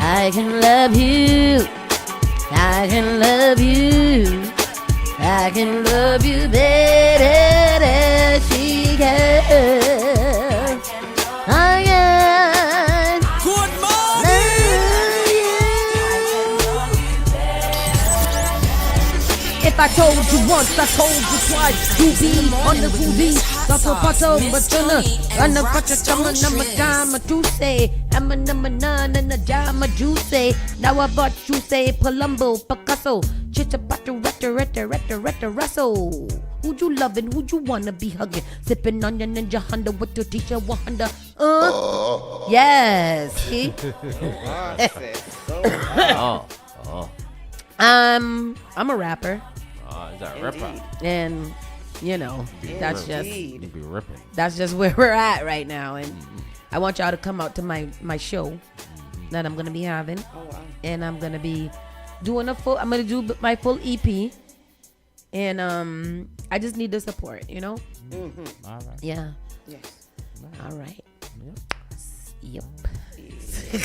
I can love you. I can love you. I can love you better than she can. I can. Good morning. If I told you once, I told you twice. You be on the movie. That's a photo, but you're not. I'm a number dime, a juicy. I'm a number nine and a dime, a juicy. Now I bought you say Palumbo, Picasso. Chichapatu, retta, Russell. Who you loving? Who you wanna be hugging? Sipping on your Ninja Honda with your t-shirt 100. Yes. See? I'm a rapper. Is that a rapper? And you know, that's just where we're at right now. And I want y'all to come out to my show that I'm gonna be having. Oh wow. And I'm gonna be doing I'm gonna do my full EP. And I just need the support, you know? Mm-hmm. All right. Yeah. Yes. All right. Yep. Yep.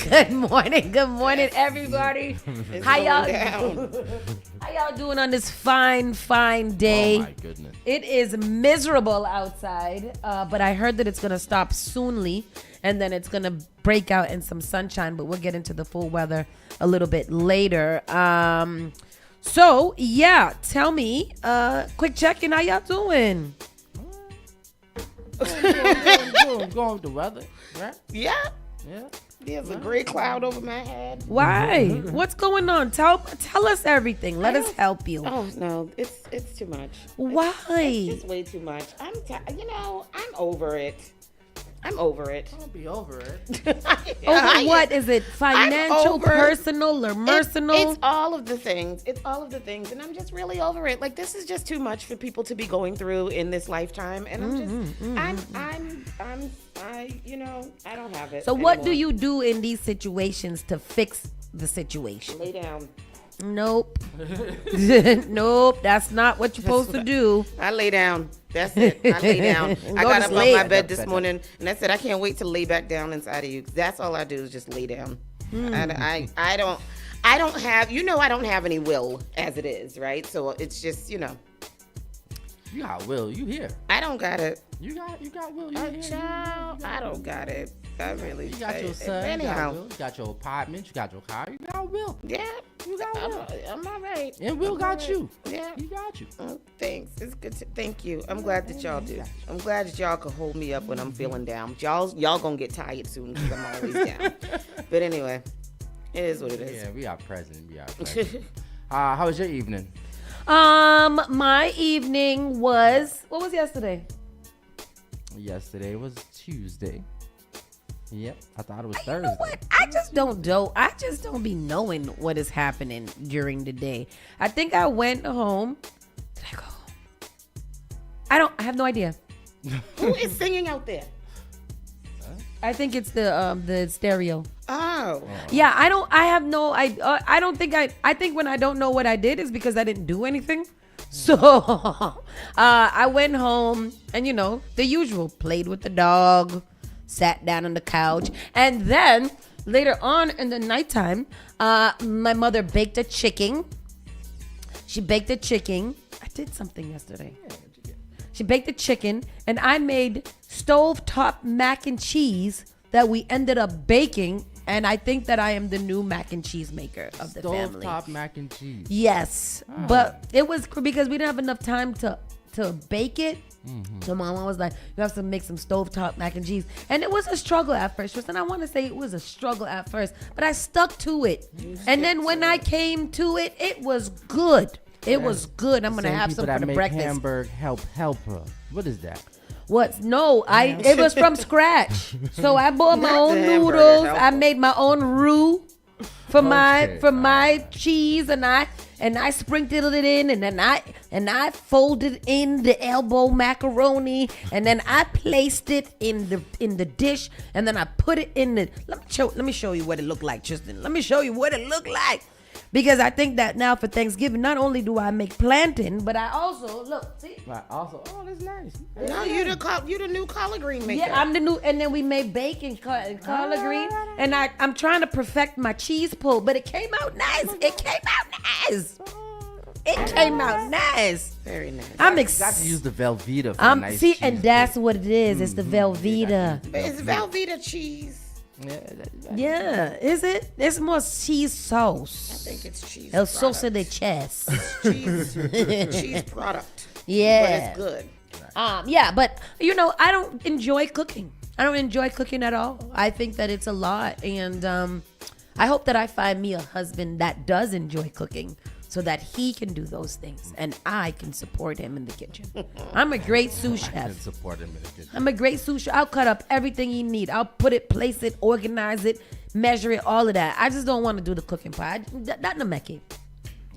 Good morning, everybody. How y'all doing on this fine day? Oh my goodness. It is miserable outside, but I heard that it's gonna stop soonly, and then it's gonna break out in some sunshine. But we'll get into the full weather a little bit later. So yeah, tell me, quick check-in. How y'all doing? Going with the weather, right? Yeah. Yeah. There's a gray cloud over my head. Why? What's going on? Tell us everything. Let us help you. Oh no, it's too much. Why? It's just way too much. I'm over it. Don't be over it. Over what? Is it financial, personal, or mercenal? It's all of the things. And I'm just really over it. Like, this is just too much for people to be going through in this lifetime. And I don't have it. So anymore. what do you do in these situations to fix the situation? Lay down. Nope. Nope, that's not what you're supposed to do. I lay down. That's it. I lay down. I got up on my bed this morning and I said, I can't wait to lay back down inside of you. That's all I do is just lay down. And I don't have, I don't have any will as it is, right? So it's just, You got will. You here. I don't got it. You got will. You here. Child, I don't got it. I really. You got your son. Anyhow. You got will. You got your apartment. You got your car. You got will. Yeah. You got will. I'm all right. And Will got you. Yeah. He got you. Thanks. It's good thank you. I'm glad that y'all do. I'm glad that y'all can hold me up when I'm feeling down. Y'all gonna get tired soon because I'm always down. But anyway, it is what it is. Yeah, we are present. How was your evening? My evening was, what was yesterday? Yesterday was Tuesday. Yep, I thought it was Thursday. You know what? I just don't be knowing what is happening during the day. I think I went home. Did I go home? I have no idea. Who is singing out there? I think it's the stereo. Oh. Yeah, I think when I don't know what I did is because I didn't do anything. So I went home and the usual, played with the dog, sat down on the couch, and then later on in the nighttime, my mother baked a chicken. She baked a chicken. I did something yesterday. She baked the chicken, and I made stovetop mac and cheese that we ended up baking. And I think that I am the new mac and cheese maker of the family. Stovetop mac and cheese. Yes, but it was because we didn't have enough time to bake it. So Mama was like, you have to make some stovetop mac and cheese. And it was a struggle at first. And I want to say it was a struggle at first, but I stuck to it. And then when I came to it, it was good. It was good. I'm going to have some for the breakfast. Hamburg helper. What is that? What? No, it was from scratch. So I bought my own noodles. I made my own roux for my cheese, and I sprinkled it in, and then I folded in the elbow macaroni, and then I placed it in the dish, and then I put it in the. Let me show you what it looked like, Tristan. Let me show you what it looked like. Because I think that now for Thanksgiving, not only do I make plantain, but I also see. But also, oh, that's nice. No, you the new collard green maker. Yeah, I'm the new, and then we made bacon collard green, and I'm trying to perfect my cheese pull, but it came out nice. It came out nice. Very nice. I'm Got excited. to use the Velveeta for a nice cheese and that's what it is. It's the Velveeta. It's Velveeta cheese. Yeah, is it? It's more cheese sauce. I think it's cheese. El Saucy de Chess. Cheese product. Yeah. But it's good. Yeah, but I don't enjoy cooking. I don't enjoy cooking at all. I think that it's a lot, and I hope that I find me a husband that does enjoy cooking, so that he can do those things and I can support him in the kitchen. I'm a great sous chef. Support him in the kitchen. I'm a great sous chef. I'll cut up everything you need. I'll put it, place it, organize it, measure it, all of that. I just don't want to do the cooking part. Not in Mecca.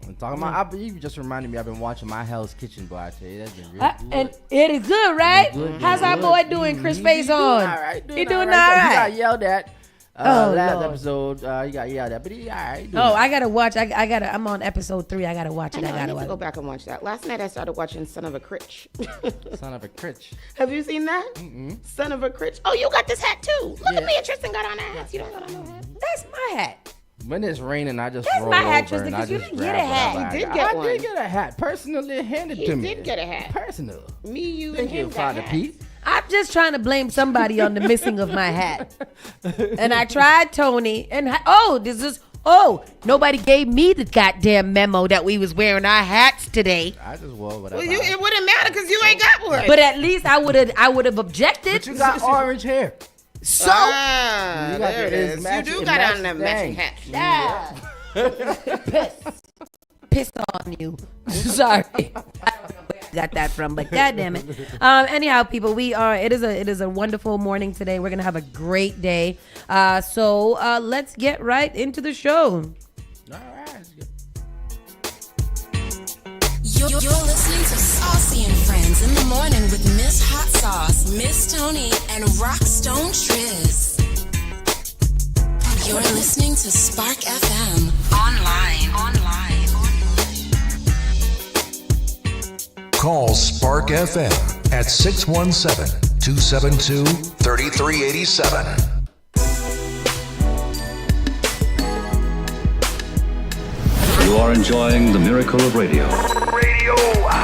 I'm talking about, you just reminded me, I've been watching My Hell's Kitchen, boy. I tell you, that's been really good. And it is good, right? Good, How's our boy doing, Chris Face on? He doing all He right. got yelled at. Last Lord. episode, he got yelled at, but he all right. I gotta watch. I'm on episode 3. I gotta watch it. I gotta need to go watch it. back and watch that. Last night I started watching Son of a Critch. Son of a critch. Have you seen that? Son of a Critch. Oh, you got this hat too. Look at me and Tristan got on our hats. You don't got on no hat. That's my hat. When it's raining, I just That's roll my hat, over Tristan, and I 'cause you just didn't get grab a hat. whatever He did I get got. one. I did get a hat. Personally handed He to me. did get a hat. Personal. Me, you, Thank and you, him got Father hats. Pete. I'm just trying to blame somebody on the missing of my hat. And I tried Tony, and nobody gave me the goddamn memo that we was wearing our hats today. I just wore whatever. Well, it wouldn't matter because you ain't got one. But at least I would have objected. But you got orange hair. So Ah, You got there it the- is. it's match- You do it got match on the thing. matching hat. yeah. Pissed on you. Sorry. I don't know where I got that from, but goddamn it. Anyhow, people, it is a wonderful morning today. We're gonna have a great day. So let's get right into the show. All right. You're listening to Saucy and Friends in the morning with Miss Hot Sauce, Miss Tony, and Rockstone Triz. You're listening to Spark FM online. Call Spark FM at 617-272-3387. You are enjoying the miracle of radio.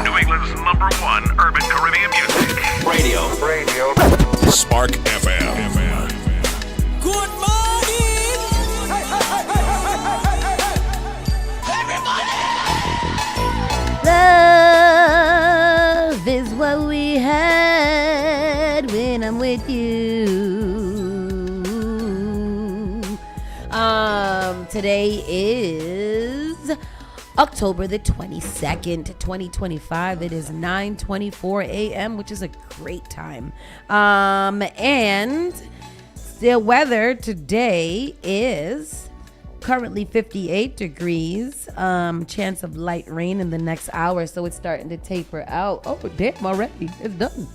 New England's #1 urban Caribbean music. Radio. Spark FM. Good morning. Love is what we had when I'm with you. Today is October the 22nd, 2025. It is 9:24 a.m., which is a great time. And the weather today is currently 58 degrees. Chance of light rain in the next hour, so it's starting to taper out. Oh, damn, already. It's done.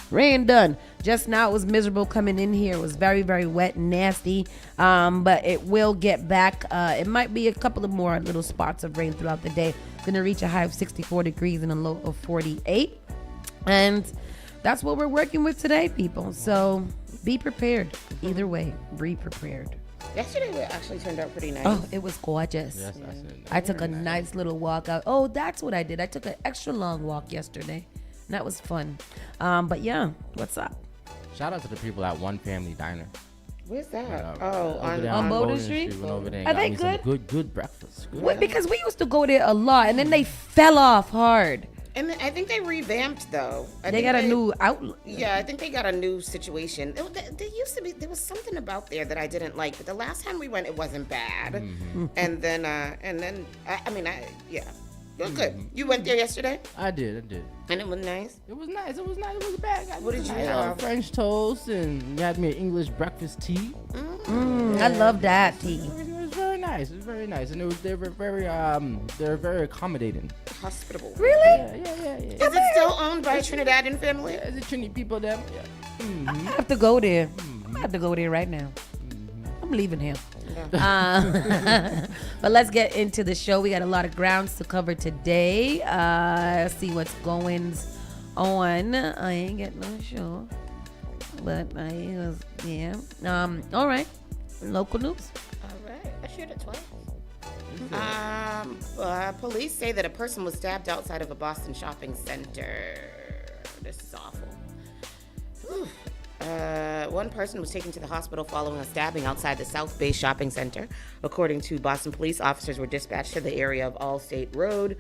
Rain done. Just now it was miserable coming in here. It was very, very wet and nasty. But it will get back. It might be a couple of more little spots of rain throughout the day. Going to reach a high of 64 degrees and a low of 48. And that's what we're working with today, people. So be prepared. Either way, be prepared. Yesterday it actually turned out pretty nice. Oh, it was gorgeous. Yes, I said that. I took a nice little walk out. Oh, that's what I did. I took an extra long walk yesterday. And that was fun. But yeah, what's up? Shout out to the people at One Family Diner. Where's that? Over there on Bowdoin Street? Went over there and Are got they me some good? good breakfast. Good. Wait, because we used to go there a lot, and then they fell off hard. And I think they revamped though. They got a new outlet. Yeah, I think they got a new situation. There used to be, there was something about there that I didn't like, but the last time we went, it wasn't bad. And then, yeah, it was good. You went there yesterday, I did. and it was nice. It was nice. It wasn't bad. What did you have? have? French toast, and you had me an English breakfast tea. I love that tea. It was very nice. It was very nice, and they were very accommodating. Hospitable. Really? Yeah. Is it still owned by a Trinidadian family? Is it Trinity people them? Yeah. I have to go there. I have to go there right now. I'm leaving here. But let's get into the show. We got a lot of grounds to cover today. See what's going on. I ain't getting no show, but I was, yeah. All right. Local news. All right. I shoot it twice. Police say that a person was stabbed outside of a Boston shopping center. This is awful. One person was taken to the hospital following a stabbing outside the South Bay shopping center. According to Boston police, officers were dispatched to the area of Allstate Road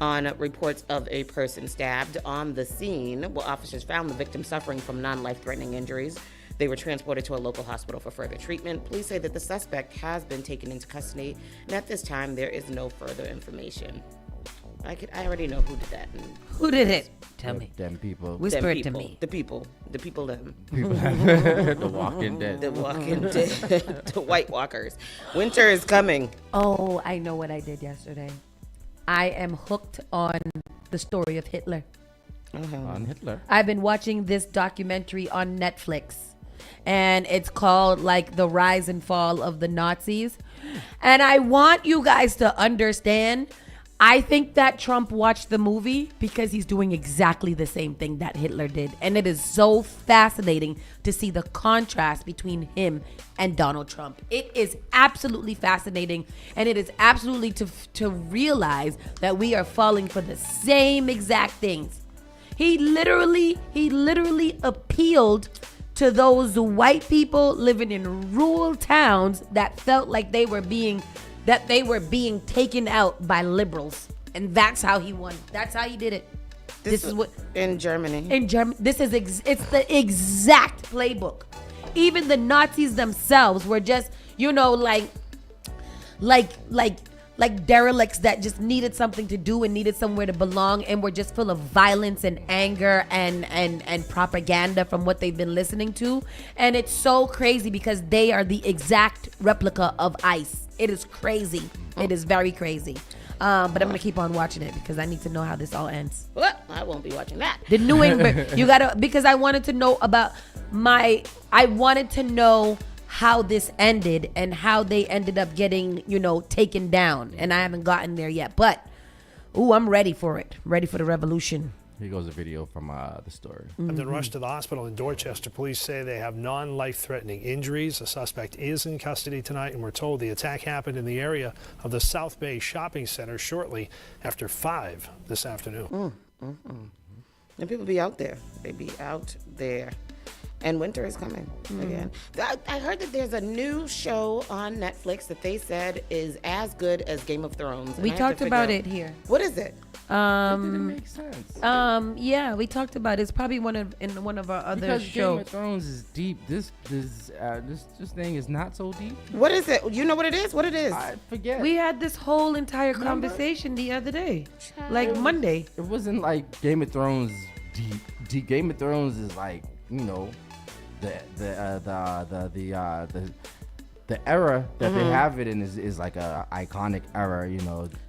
on reports of a person stabbed. On the scene, officers found the victim suffering from non-life-threatening injuries. They were transported to a local hospital for further treatment. Police say that the suspect has been taken into custody, and at this time, there is no further information. I already know who did that. Who did it? Tell me. Them people. Whisper it to me. The people, them. The Walking Dead. The Walking Dead. The White Walkers. Winter is coming. Oh, I know what I did yesterday. I am hooked on the story of Hitler. On Hitler. I've been watching this documentary on Netflix, and it's called like The Rise and Fall of the Nazis. And I want you guys to understand, I think that Trump watched the movie because he's doing exactly the same thing that Hitler did. And it is so fascinating to see the contrast between him and Donald Trump. It is absolutely fascinating. And it is absolutely to realize that we are falling for the same exact things. He literally appealed to those white people living in rural towns that felt like they were being taken out by liberals, and that's how he won. That's how he did it. This is what in Germany. In Germany, this is it's the exact playbook. Even the Nazis themselves were just, like derelicts that just needed something to do and needed somewhere to belong, and were just full of violence and anger and propaganda from what they've been listening to. And it's so crazy because they are the exact replica of ICE. It is crazy. It is very crazy. But I'm gonna keep on watching it because I need to know how this all ends. Well, I won't be watching that. The New England, because I wanted to know how this ended and how they ended up getting, taken down. And I haven't gotten there yet. But, I'm ready for it. Ready for the revolution. Here goes a video from the story. And then rushed to the hospital in Dorchester. Police say they have non-life-threatening injuries. The suspect is in custody tonight, and we're told the attack happened in the area of the South Bay Shopping Center shortly after 5 this afternoon. And people be out there. They be out there. And winter is coming again. I heard that there's a new show on Netflix that they said is as good as Game of Thrones. We talked about it here. What is it? It didn't make sense. Yeah, we talked about it. It's probably one of our other shows. Game of Thrones is deep. This thing is not so deep. What is it? You know what it is? What it is? I forget. We had this whole entire conversation the other day, like Monday. It wasn't like Game of Thrones deep. Game of Thrones is like, the era that they have it in is like a iconic era,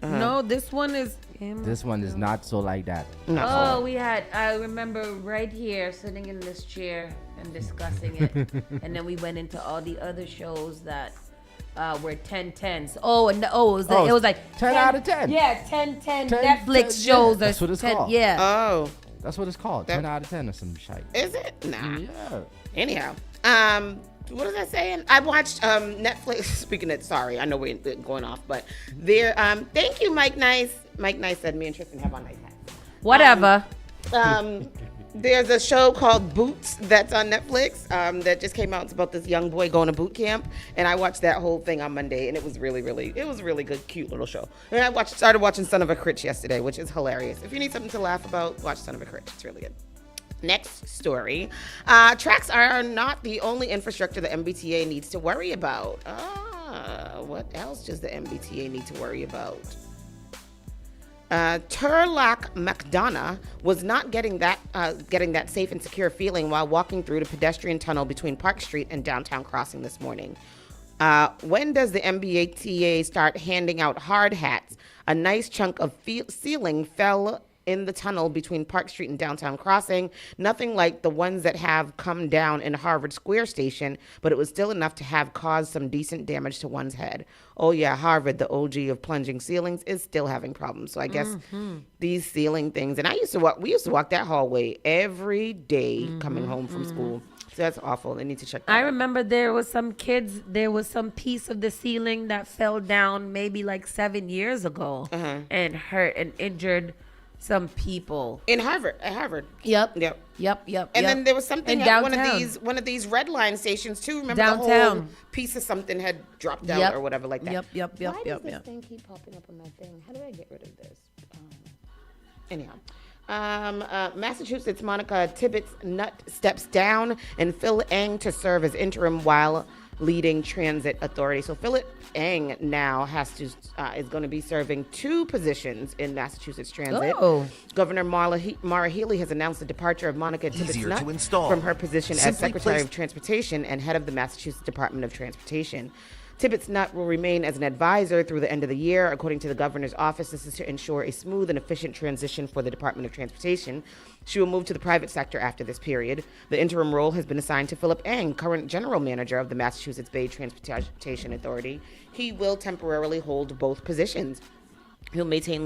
No, this one is him. This one is not so like that. I remember right here sitting in this chair and discussing it. And then we went into all the other shows that were 10-10s. It was like 10 out of 10. Yeah, 10-10 Netflix shows. That's what it's called. Yeah. Oh. That's what it's called. 10 out of 10 or some shite. Is it? Nah. Yeah. Anyhow, what was I saying? I watched Netflix. Speaking of, sorry, I know we're going off, but there. Thank you, Mike Nice. Mike Nice said me and Tristan have on nice hats. Whatever. There's a show called Boots that's on Netflix that just came out. It's about this young boy going to boot camp, and I watched that whole thing on Monday, and it was really good, cute little show. And I started watching Son of a Critch yesterday, which is hilarious. If you need something to laugh about, watch Son of a Critch. It's really good. Next story. Tracks are not the only infrastructure the MBTA needs to worry about. What else does the MBTA need to worry about? Turlock McDonough was not getting that safe and secure feeling while walking through the pedestrian tunnel between Park Street and Downtown Crossing this morning. When does the MBTA start handing out hard hats? A nice chunk of ceiling fell in the tunnel between Park Street and Downtown Crossing. Nothing like the ones that have come down in Harvard Square Station, but it was still enough to have caused some decent damage to one's head. Oh yeah, Harvard, the OG of plunging ceilings, is still having problems. So I guess these ceiling things, and we used to walk that hallway every day coming home from school. So that's awful. They need to check that I out. remember there was some piece of the ceiling that fell down maybe like 7 years ago and hurt and injured some people. At Harvard. Yep. And then there was something In at downtown. one of these red line stations too. Remember the whole Downtown. piece of something had dropped out or whatever like that. Yep. Why does this thing keep popping up on my thing? How do I get rid of this? Anyhow. Massachusetts Monica Tippett's nut steps down, and Phil Eng to serve as interim while leading transit authority. So Philip Eng now is going to be serving 2 positions in Massachusetts Transit. Oh. Governor Maura Healey has announced the departure of Monica Tippett's Easier nut to install. from her position as Simply Secretary place- of Transportation and head of the Massachusetts Department of Transportation. Tippett's nut will remain as an advisor through the end of the year. According to the governor's office, this is to ensure a smooth and efficient transition for the Department of Transportation. She will move to the private sector after this period. The interim role has been assigned to Philip Eng, current general manager of the Massachusetts Bay Transportation Authority. He will temporarily hold both positions. He'll maintain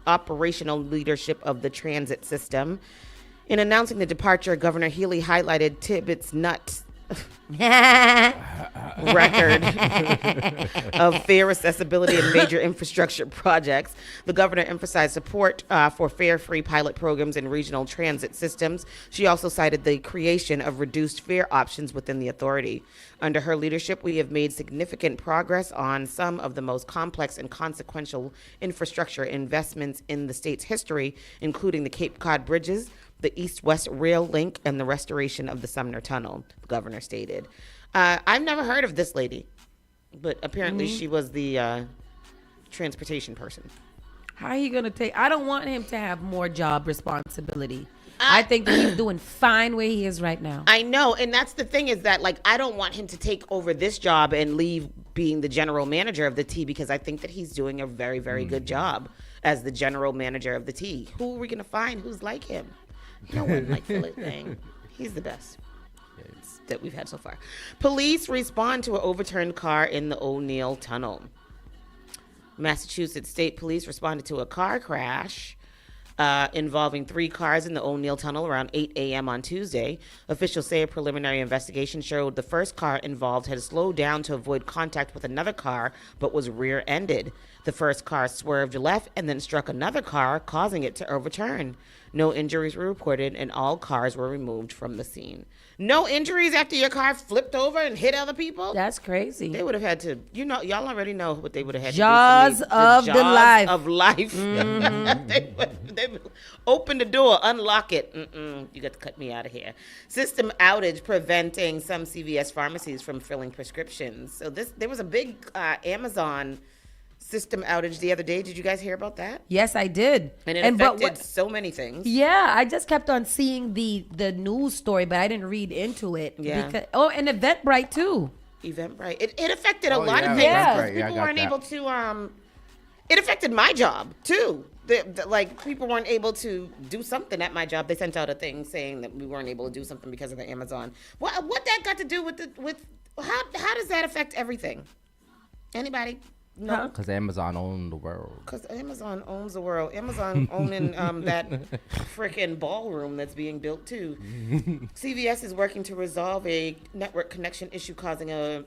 operational leadership of the transit system. In announcing the departure, Governor Healey highlighted Tippett's nut record of fair accessibility and major infrastructure projects. The governor emphasized support for fare-free pilot programs and regional transit systems. She also cited the creation of reduced fare options within the authority. Under her leadership, we have made significant progress on some of the most complex and consequential infrastructure investments in the state's history, including the Cape Cod bridges, the East-West Rail Link, and the restoration of the Sumner Tunnel, the governor stated. I've never heard of this lady, but apparently she was the transportation person. How are you going to take... I don't want him to have more job responsibility. I think that he's doing fine where he is right now. I know, and that's the thing is that, like, I don't want him to take over this job and leave being the general manager of the T, because I think that he's doing a very, very good job as the general manager of the T. Who are we going to find who's like him? No one like Philip Eng. He's the best that we've had so far. Police respond to an overturned car in the O'Neill Tunnel. Massachusetts State Police responded to a car crash involving 3 cars in the O'Neill Tunnel around 8 a.m. on Tuesday. Officials say a preliminary investigation showed the first car involved had slowed down to avoid contact with another car, but was rear-ended. The first car swerved left and then struck another car, causing it to overturn. No injuries were reported, and all cars were removed from the scene. No injuries after your car flipped over and hit other people? That's crazy. They would have had to, y'all already know what they would have had Jaws to do. of the life. Of life. they would open the door, unlock it. You got to cut me out of here. System outage preventing some CVS pharmacies from filling prescriptions. So there was a big Amazon system outage the other day. Did you guys hear about that? Yes, I did. And it affected so many things. Yeah, I just kept on seeing the news story, but I didn't read into it. Yeah. And Eventbrite too. Eventbrite. It affected a lot of yeah, things. Yeah. Eventbrite. People I got weren't that. able to. It affected my job too. Like people weren't able to do something at my job. They sent out a thing saying that we weren't able to do something because of the Amazon. What that got to do with how does that affect everything? Anybody? No. Because Amazon owned the world. Because Amazon owns the world. Amazon owning that freaking ballroom that's being built too. CVS is working to resolve a network connection issue causing a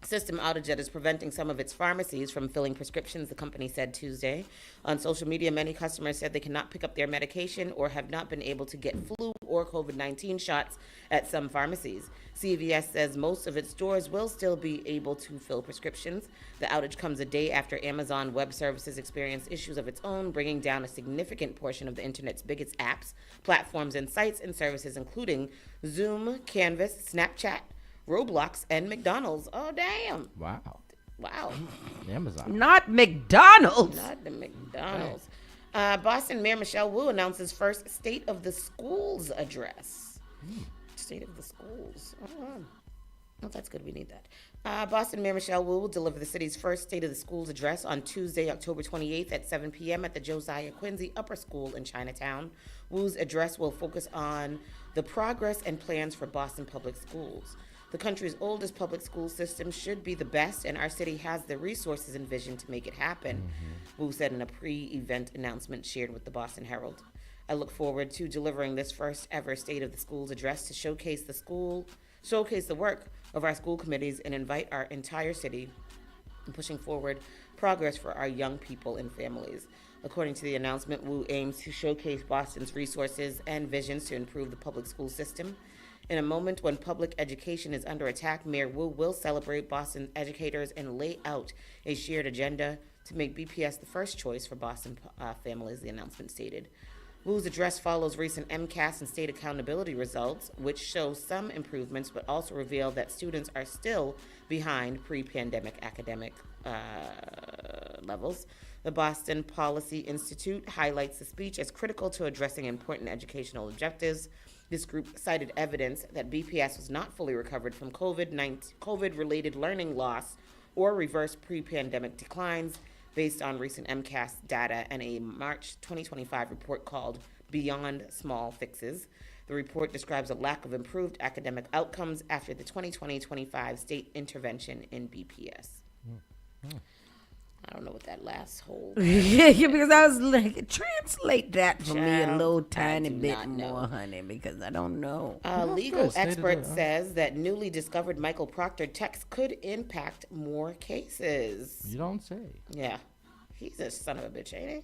system outage that is preventing some of its pharmacies from filling prescriptions, the company said Tuesday. On social media, many customers said they cannot pick up their medication or have not been able to get flu or COVID-19 shots at some pharmacies. CVS says most of its stores will still be able to fill prescriptions. The outage comes a day after Amazon Web Services experienced issues of its own, bringing down a significant portion of the internet's biggest apps, platforms, and sites and services, including Zoom, Canvas, Snapchat, Roblox, and McDonald's. Oh, damn. Wow. Amazon. Not McDonald's. Not the McDonald's. Boston Mayor Michelle Wu announces first State of the Schools address. State of the Schools. Well, that's good. We need that. Boston Mayor Michelle Wu will deliver the city's first State of the Schools address on Tuesday, October 28th at 7 p.m. at the Josiah Quincy Upper School in Chinatown. Wu's address will focus on the progress and plans for Boston Public Schools. The country's oldest public school system should be the best, and our city has the resources and vision to make it happen, Wu said in a pre-event announcement shared with the Boston Herald. I look forward to delivering this first ever State of the Schools address to showcase the work of our school committees and invite our entire city in pushing forward progress for our young people and families. According to the announcement, Wu aims to showcase Boston's resources and visions to improve the public school system. In a moment when public education is under attack, Mayor Wu will celebrate Boston educators and lay out a shared agenda to make BPS the first choice for Boston families, the announcement stated. Wu's address follows recent MCAS and state accountability results, which show some improvements but also reveal that students are still behind pre-pandemic academic levels. The Boston Policy Institute highlights the speech as critical to addressing important educational objectives. This group cited evidence that BPS was not fully recovered from COVID-related learning loss or reverse pre-pandemic declines based on recent MCAS data and a March 2025 report called Beyond Small Fixes. The report describes a lack of improved academic outcomes after the 2020-25 state intervention in BPS. I don't know what that last whole... Yeah, because I was like, translate that for me a Child, little tiny I do bit not know. more, honey, because I don't know. A legal expert says that newly discovered Michael Proctor text could impact more cases. You don't say. Yeah. He's a son of a bitch, ain't he?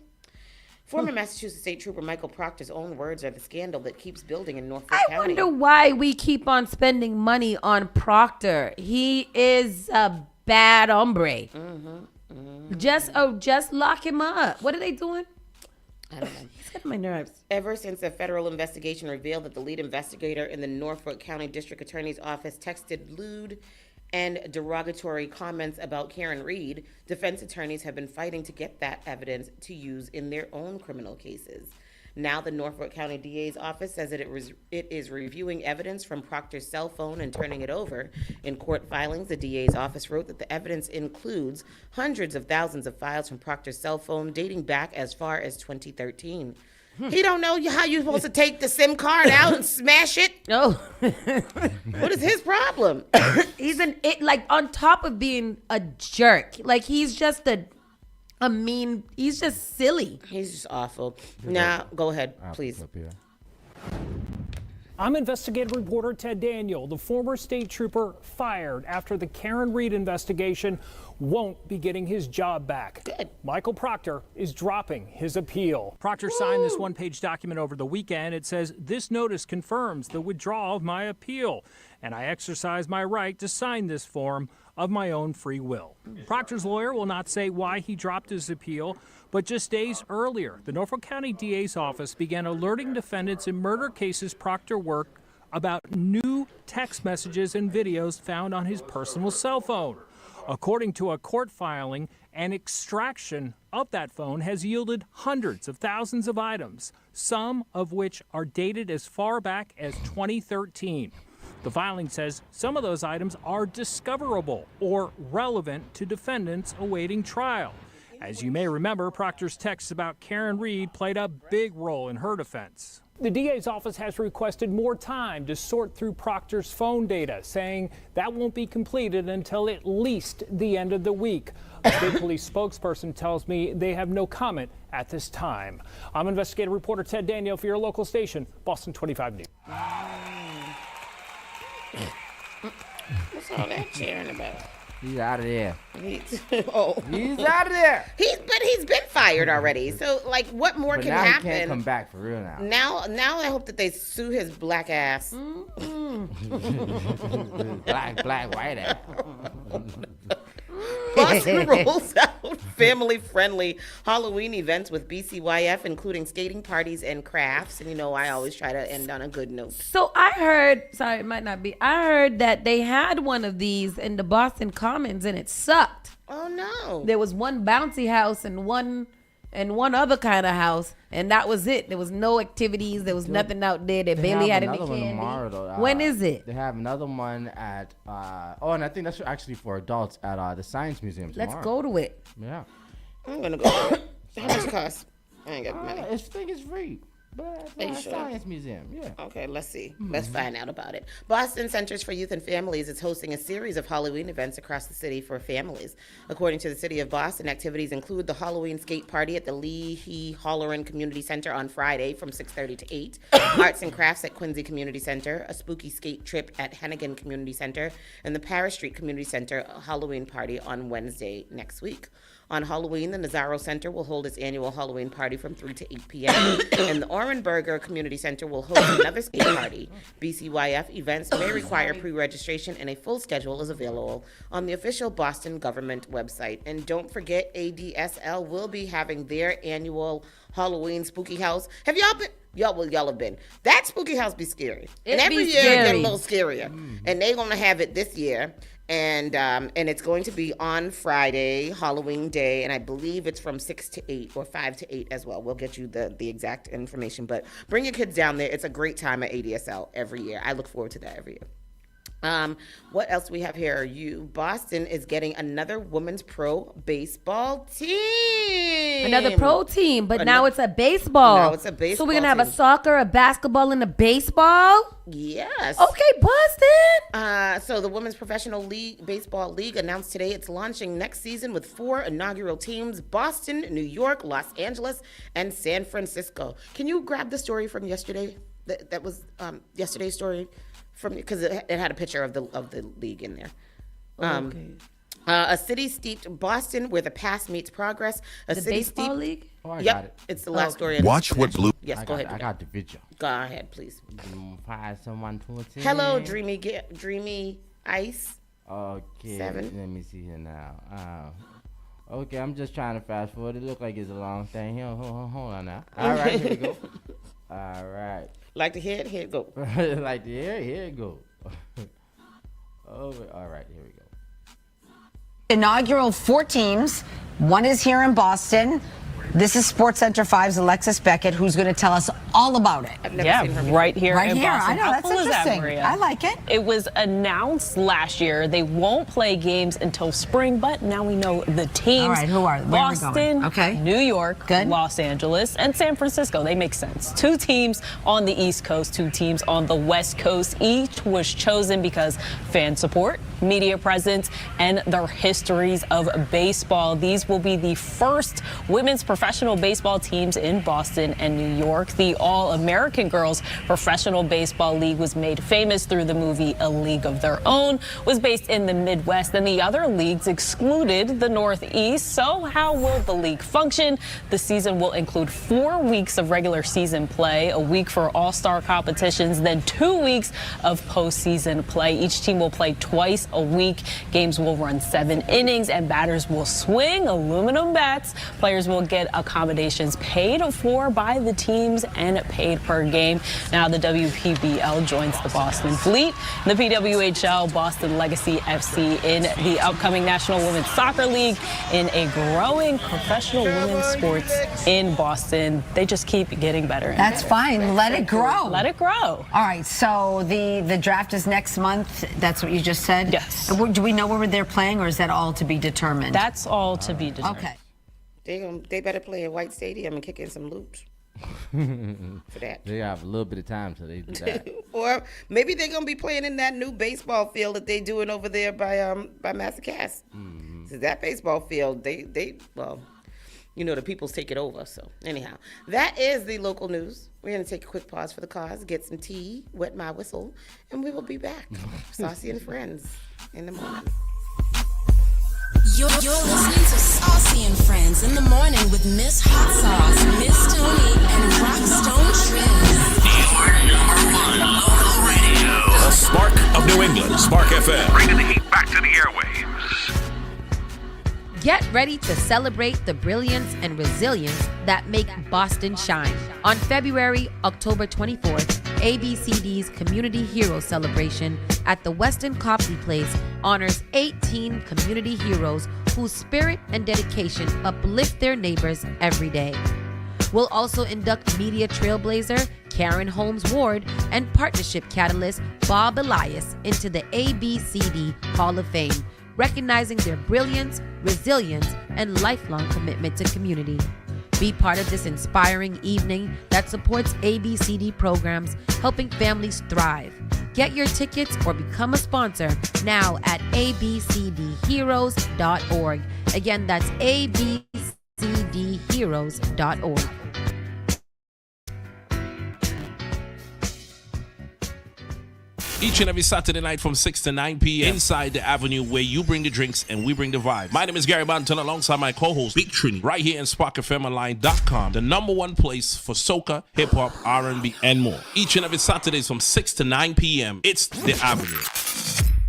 Former Massachusetts State Trooper Michael Proctor's own words are the scandal that keeps building in Norfolk I County. wonder why we keep on spending money on Proctor. He is a bad hombre. Just lock him up. What are they doing? I don't know. He's getting my nerves. Ever since a federal investigation revealed that the lead investigator in the Norfolk County District Attorney's Office texted lewd and derogatory comments about Karen Reed, defense attorneys have been fighting to get that evidence to use in their own criminal cases. Now the Norfolk County DA's office says that it is reviewing evidence from Proctor's cell phone and turning it over. In court filings, the DA's office wrote that the evidence includes hundreds of thousands of files from Proctor's cell phone dating back as far as 2013. He don't know how you're supposed to take the SIM card out and smash it. Oh. What is his problem? He's like on top of being a jerk. Like he's just he's just silly. He's just awful. Now, go ahead, please. I'm investigative reporter Ted Daniel. The former state trooper fired after the Karen Reed investigation won't be getting his job back. Good. Michael Proctor is dropping his appeal. Proctor signed this one-page document over the weekend. It says, "This notice confirms the withdrawal of my appeal, and I exercise my right to sign this form of my own free will." Proctor's lawyer will not say why he dropped his appeal, but just days earlier, the Norfolk County DA's office began alerting defendants in murder cases Proctor worked about new text messages and videos found on his personal cell phone. According to a court filing, an extraction of that phone has yielded hundreds of thousands of items, some of which are dated as far back as 2013. The filing says some of those items are discoverable or relevant to defendants awaiting trial. As you may remember, Proctor's texts about Karen Reed played a big role in her defense. The DA's office has requested more time to sort through Proctor's phone data, saying that won't be completed until at least the end of the week. A state police spokesperson tells me they have no comment at this time. I'm investigative reporter Ted Daniel for your local station, Boston 25 News. What's all that cheering about? He's out of there. He's He's out of there. He's been fired already. So like, what more But can now happen? he can't come back for real now. Now I hope that they sue his black ass. black, white ass. Boston rolls out family-friendly Halloween events with BCYF, including skating parties and crafts. And you know, I always try to end on a good note. So I heard, sorry, it might not be. I heard that they had one of these in the Boston Commons and it sucked. Oh no! There was one bouncy house and one and one other kind of house, and that was it. There was no activities. There was nothing out there. They barely had any candy. Tomorrow, though. When is it? They have another one at and I think that's actually for adults at the Science Museum tomorrow. Let's go to it. Yeah. I'm gonna go. How much it cost? I ain't got money. I think it's free. But it's sure? Science Museum, yeah. Okay, let's see. Let's find out about it. Boston Centers for Youth and Families is hosting a series of Halloween events across the city for families. According to the City of Boston, activities include the Halloween skate party at the Leahy Holleran Community Center on Friday from 6:30 to 8, arts and crafts at Quincy Community Center, a spooky skate trip at Hennigan Community Center, and the Paris Street Community Center Halloween party on Wednesday next week. On Halloween, the Nazaro Center will hold its annual Halloween party from 3 to 8 p.m. and the Orenberger Community Center will host another skate party. BCYF events may require pre-registration, and a full schedule is available on the official Boston government website. And don't forget, ADSL will be having their annual Halloween spooky house. Have y'all been? Y'all have been. That spooky house be scary. And every year it get a little scarier. And they're going to have it this year. And it's going to be on Friday, Halloween day, and I believe it's from 6 to 8 or 5 to 8 as well. We'll get you the exact information, but bring your kids down there. It's a great time at ADSL every year. I look forward to that every year. What else we have here? Boston is getting another women's pro baseball team. Another pro team, but now it's a baseball. Now it's a baseball. So we're gonna have a soccer, a basketball, and a baseball. Yes. Okay, Boston. So the Women's Professional League Baseball League announced today it's launching next season with 4 inaugural teams: Boston, New York, Los Angeles, and San Francisco. Can you grab the story from yesterday? That was yesterday's story. Because it had a picture of the league in there. Okay. A city steeped Boston where the past meets progress. The baseball league? Oh, I got it. It's the last story. Watch what Blue. Yes, go ahead. I got the video. Go ahead, please. 5, someone, 20. Hello, Dreamy Ice. Okay. 7. Let me see here now. Okay, I'm just trying to fast forward. It looks like it's a long thing here. Hold on now. All right, here we go. All right. Like to hear it? Here it go. Like to hear it? Here it go. All right, here we go. Inaugural 4 teams. One is here in Boston. This is SportsCenter 5's Alexis Beckett, who's going to tell us all about it. I've never seen her right here Right in here. Boston. I know, How that's cool is that, interesting. Maria? I like it. It was announced last year they won't play games until spring, but now we know the teams. All right, who are they? Where are we Boston, going? Okay. New York, Good. Los Angeles, and San Francisco. They make sense. 2 teams on the East Coast, 2 teams on the West Coast. Each was chosen because fan support, media presence, and their histories of baseball. These will be the first women's professional baseball teams in Boston and New York. The All-American Girls Professional Baseball League was made famous through the movie A League of Their Own, was based in the Midwest, and the other leagues excluded the Northeast. So how will the league function? The season will include 4 weeks of regular season play, a week for all-star competitions, then 2 weeks of postseason play. Each team will play twice a week. Games will run 7 innings, and batters will swing aluminum bats. Players will get accommodations paid for by the teams and paid per game. Now the WPBL joins the Boston Fleet, the PWHL Boston Legacy FC in the upcoming National Women's Soccer League in a growing professional women's sports in Boston. They just keep getting better. That's fine. Let it grow. Let it grow. All right. So the draft is next month. That's what you just said? Yes. Do we know where they're playing, or is that all to be determined? That's all to be determined. Okay. They better play at White Stadium and kick in some loops for that. They have a little bit of time, so they do that. Or maybe they're gonna be playing in that new baseball field that they doing over there by Massacas. So that baseball field, they well, you know, the Peoples take it over. So anyhow, that is the local news. We're gonna take a quick pause for the cause, get some tea, wet my whistle, and we will be back. Saucy and Friends in the morning. You're listening to Saucy and Friends in the morning with Miss Hot Sauce, Miss Tony, and Rockstone Triz. Local radio. The Spark of New England, Spark FM. Bringing the heat back to the airwaves. Get ready to celebrate the brilliance and resilience that make Boston shine. On October 24th, ABCD's Community Hero Celebration at the Westin Copley Place honors 18 community heroes whose spirit and dedication uplift their neighbors every day. We'll also induct media trailblazer Karen Holmes Ward and partnership catalyst Bob Elias into the ABCD Hall of Fame, recognizing their brilliance, resilience, and lifelong commitment to community. Be part of this inspiring evening that supports ABCD programs, helping families thrive. Get your tickets or become a sponsor now at abcdheroes.org. Again, that's abcdheroes.org. Each and every Saturday night from 6 to 9 p.m. inside the Avenue, where you bring the drinks and we bring the vibe. My name is Gary Banton alongside my co-host Big Trini, right here in SparkFMOnline.com, the number one place for soca, hip-hop, R&B, and more. Each and every Saturdays from 6 to 9 p.m. It's the Avenue.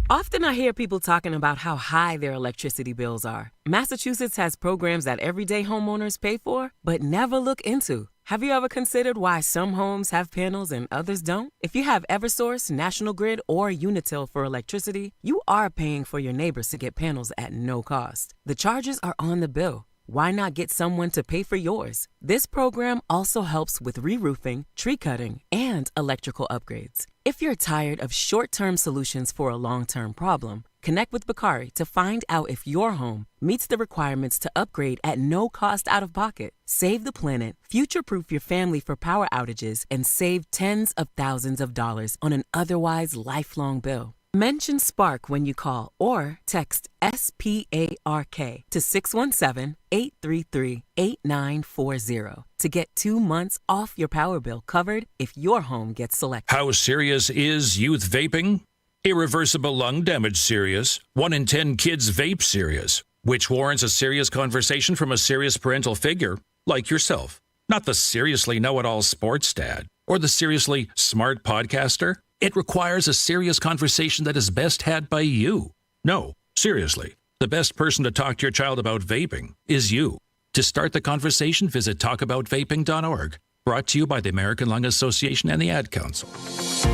Often I hear people talking about how high their electricity bills are. Massachusetts has programs that everyday homeowners pay for, but never look into. Have you ever considered why some homes have panels and others don't? If you have Eversource, National Grid, or Unitil for electricity, you are paying for your neighbors to get panels at no cost. The charges are on the bill. Why not get someone to pay for yours? This program also helps with re-roofing, tree cutting, and electrical upgrades. If you're tired of short-term solutions for a long-term problem, connect with Bakari to find out if your home meets the requirements to upgrade at no cost out of pocket. Save the planet, future-proof your family for power outages, and save tens of thousands of dollars on an otherwise lifelong bill. Mention Spark when you call or text SPARK to 617-833-8940 to get 2 months off your power bill covered if your home gets selected. How serious is youth vaping? Irreversible lung damage serious. 1 in 10 kids vape serious, which warrants a serious conversation from a serious parental figure like yourself. Not the seriously know-it-all sports dad or the seriously smart podcaster. It requires a serious conversation that is best had by you. No, seriously, the best person to talk to your child about vaping is you. To start the conversation, visit talkaboutvaping.org. Brought to you by the American Lung Association and the Ad Council.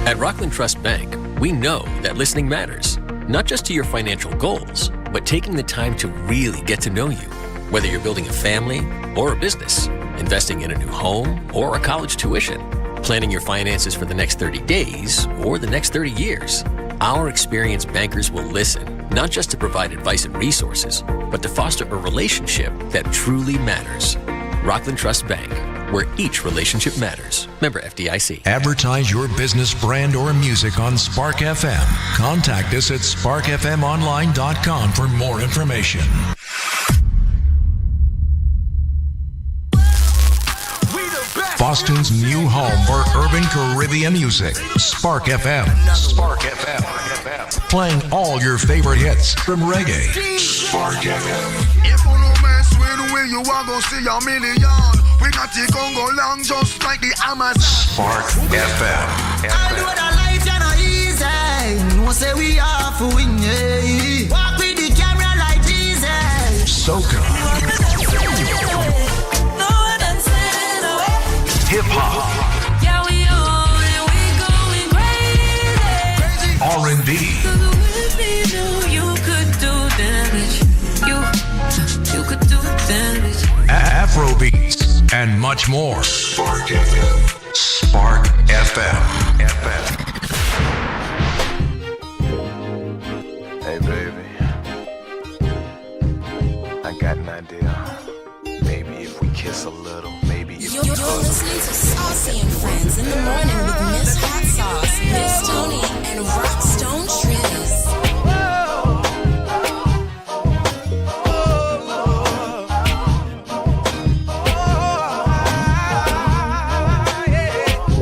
At Rockland Trust Bank, we know that listening matters, not just to your financial goals, but taking the time to really get to know you. Whether you're building a family or a business, investing in a new home or a college tuition, planning your finances for the next 30 days or the next 30 years, our experienced bankers will listen, not just to provide advice and resources, but to foster a relationship that truly matters. Rockland Trust Bank, where each relationship matters. Member FDIC. Advertise your business, brand, or music on Spark FM. Contact us at sparkfmonline.com for more information. Boston's new home for urban Caribbean music. Spark FM. Spark FM. Playing all your favorite hits from reggae. Spark FM. If you no mess with the way you are gonna see a million. We got the Congo long just like the Amazon. Spark FM. I know that life is not easy. No say we are for win. Walk with the camera like Jesus. Soca. Hip hop. Yeah, we on and we going crazy. R&B. You could do damage. You could do damage. Afrobeats and much more. Spark FM. Spark FM. Hey baby, I got an idea. Maybe if we kiss a little, maybe if You're listening to Saucy and Friends in the morning with Miss Hot Sauce, Miss Tony, and Rockstone Triz.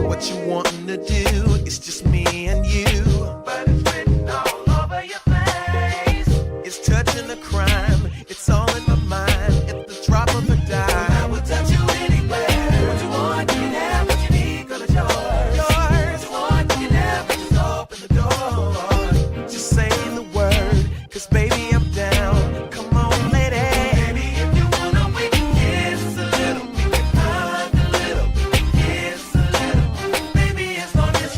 What you wanting to do is just me and you. But it's written all over your face. It's touching the crime. It's all in my mind. At the drop of a dime, I will touch you anywhere. What you want, you can have. What you need, girl, it's yours. What you want, you can have. Just open the door. Just say the word, 'cause baby, I'm down. Come on, lady. Baby, if you wanna, we can kiss a little. We can hug a little. We can kiss a little. Baby, as long as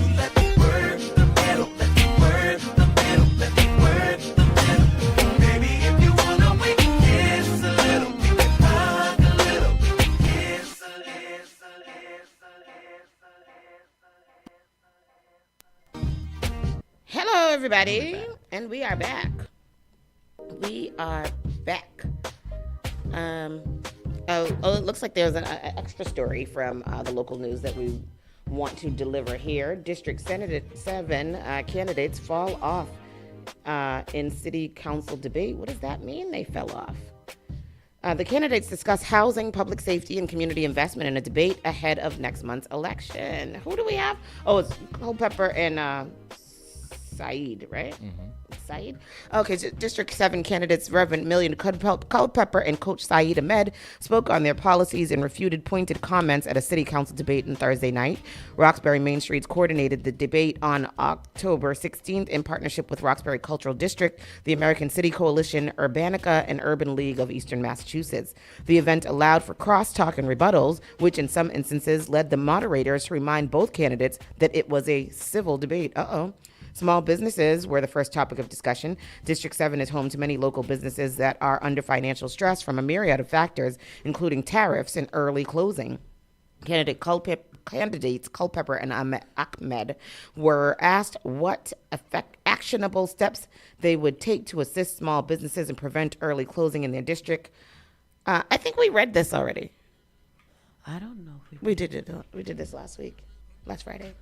everybody. And we are back. We are back. It looks like there's an extra story from the local news that we want to deliver here. District Senate 7 candidates fall off in city council debate. What does that mean? They fell off. The candidates discuss housing, public safety, and community investment in a debate ahead of next month's election. Who do we have? Oh, it's Culpepper and Said, right? Mm-hmm. Said? Okay, District 7 candidates Reverend Million Culpepper and Coach Saeed Ahmed spoke on their policies and refuted pointed comments at a city council debate on Thursday night. Roxbury Main Streets coordinated the debate on October 16th in partnership with Roxbury Cultural District, the American City Coalition, Urbanica, and Urban League of Eastern Massachusetts. The event allowed for crosstalk and rebuttals, which in some instances led the moderators to remind both candidates that it was a civil debate. Small businesses were the first topic of discussion. District 7 is home to many local businesses that are under financial stress from a myriad of factors, including tariffs and early closing. Candidates Culpepper and Ahmed were asked what actionable steps they would take to assist small businesses and prevent early closing in their district. I think we read this already. I don't know if we did it. We did this last Friday.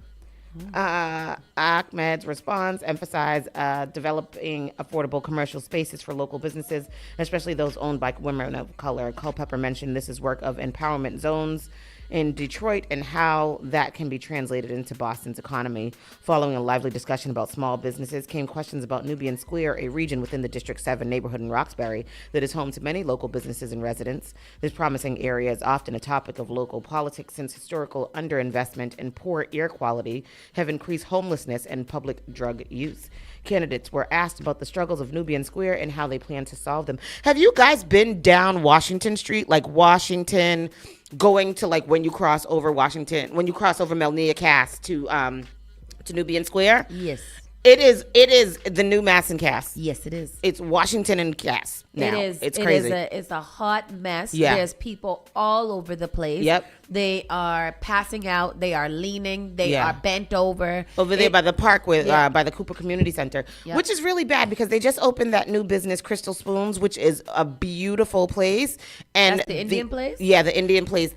Ahmed's response emphasized developing affordable commercial spaces for local businesses, especially those owned by women of color. Culpepper mentioned this is work of empowerment zones in Detroit and how that can be translated into Boston's economy. Following a lively discussion about small businesses came questions about Nubian Square, a region within the District 7 neighborhood in Roxbury that is home to many local businesses and residents. This promising area is often a topic of local politics since historical underinvestment and poor air quality have increased homelessness and public drug use. Candidates were asked about the struggles of Nubian Square and how they plan to solve them. Have you guys been down Washington Street, like Washington, going to like when you cross over Melnia Cass to Nubian Square? Yes. It is the new Mass and Cass. Yes, it is. It's Washington and Cass now. It is. It's crazy. It's a hot mess. Yeah. There's people all over the place. Yep. They are passing out. They are leaning. They are bent over. Over there by the park by the Cooper Community Center, which is really bad because they just opened that new business, Crystal Spoons, which is a beautiful place. And that's the Indian place? Yeah, the Indian place.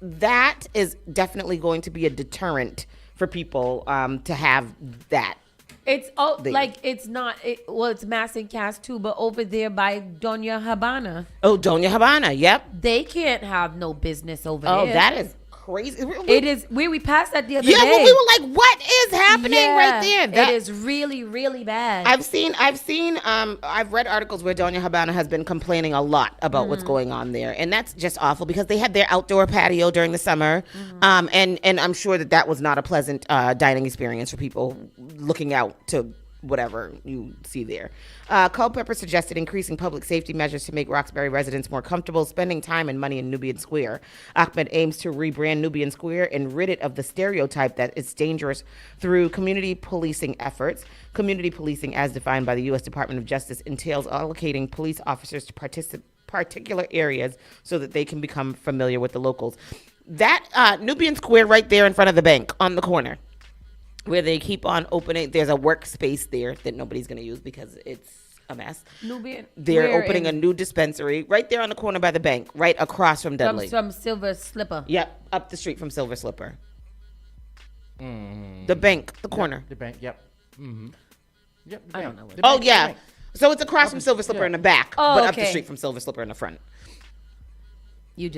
That is definitely going to be a deterrent for people to have that. It's it's not. It's Mass and Cass too, but over there by Doña Habana. Oh, Doña Habana. Yep. They can't have no business over there. Oh, that is crazy. It is. We passed that the other day. Yeah, well, we were like, what is happening right there? It is really, really bad. I've read articles where Doña Habana has been complaining a lot about what's going on there, and that's just awful because they had their outdoor patio during the summer, and I'm sure that was not a pleasant dining experience for people looking out to whatever you see there. Culpepper suggested increasing public safety measures to make Roxbury residents more comfortable spending time and money in Nubian Square. Ahmed aims to rebrand Nubian Square and rid it of the stereotype that it's dangerous through community policing efforts. Community policing, as defined by the U.S. Department of Justice, entails allocating police officers to particular areas so that they can become familiar with the locals. That Nubian Square right there in front of the bank on the corner, where they keep on opening. There's a workspace there that nobody's going to use because it's a mess. They're opening a new dispensary right there on the corner by the bank, right across from Dudley. From Silver Slipper. Yep, up the street from Silver Slipper. The bank, the corner. The bank, yep. Mm-hmm. Yep. I don't know what. Oh, yeah. So it's across from Silver Slipper in the back, but up the street from Silver Slipper in the front. You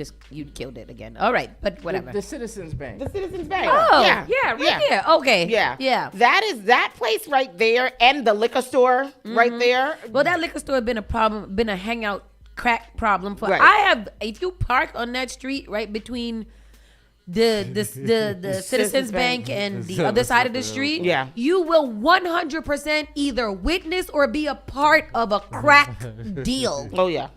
killed it again. All right, but whatever. The Citizens Bank. The Citizens Bank. Oh, yeah, right there. Okay. Yeah. That is that place right there and the liquor store right there. Well, that liquor store had been a problem, been a hangout crack problem for. Right. If you park on that street right between the Citizens Bank and the other side of the street, you will 100% either witness or be a part of a crack deal. Oh yeah.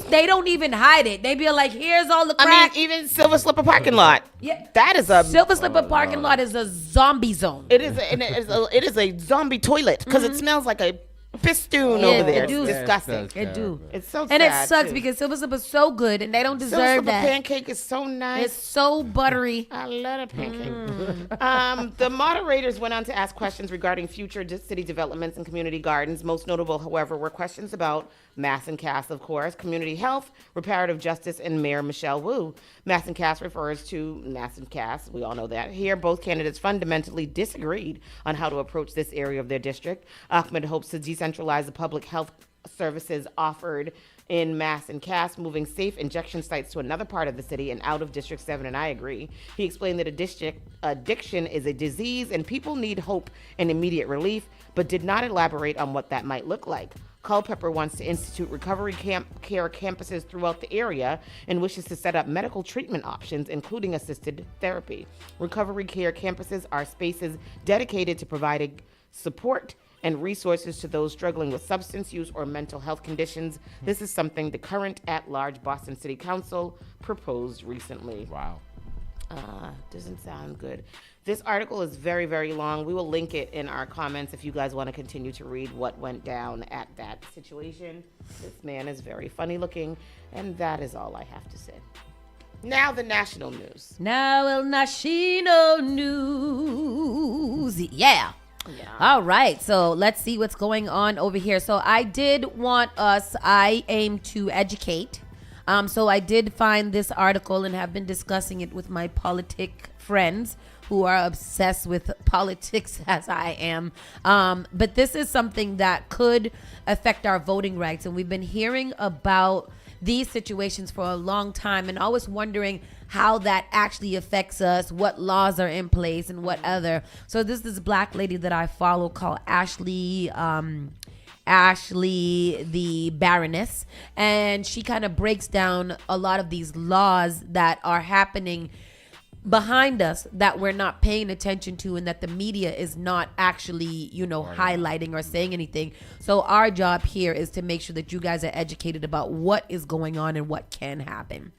They don't even hide it. They be like, here's all the crack. I mean, even Silver Slipper parking lot. Yeah, that is a Silver Slipper parking lot is a zombie zone. It is a zombie toilet because it smells like a festoon over there. It It's do. disgusting. It do. It's so and sad, it sucks too. because silver slip is so good, and they don't Silver deserve Slipper that. pancake is so nice. It's so buttery. I love a pancake. The moderators went on to ask questions regarding future city developments and community gardens. Most notable, however, were questions about Mass and Cass, of course, community health, reparative justice, and Mayor Michelle Wu. Mass and Cass refers to Mass and Cass. We all know that. Here, both candidates fundamentally disagreed on how to approach this area of their district. Ahmed hopes to decentralize the public health services offered in Mass and Cass, moving safe injection sites to another part of the city and out of District 7, and I agree. He explained that addiction is a disease and people need hope and immediate relief, but did not elaborate on what that might look like. Culpeper wants to institute recovery care campuses throughout the area and wishes to set up medical treatment options, including assisted therapy. Recovery care campuses are spaces dedicated to providing support and resources to those struggling with substance use or mental health conditions. This is something the current at-large Boston City Council proposed recently. Wow. Doesn't sound good. This article is very, very long. We will link it in our comments if you guys want to continue to read what went down at that situation. This man is very funny looking, and that is all I have to say. Now the national news. Now el national news. Yeah. All right. So let's see what's going on over here. So I aim to educate. So I did find this article and have been discussing it with my politic friends who are obsessed with politics as I am. But this is something that could affect our voting rights. And we've been hearing about these situations for a long time and always wondering how that actually affects us, what laws are in place and what other. So this black lady that I follow called Ashley the Baroness, and she kind of breaks down a lot of these laws that are happening behind us that we're not paying attention to and that the media is not actually, highlighting or saying anything. So our job here is to make sure that you guys are educated about what is going on and what can happen.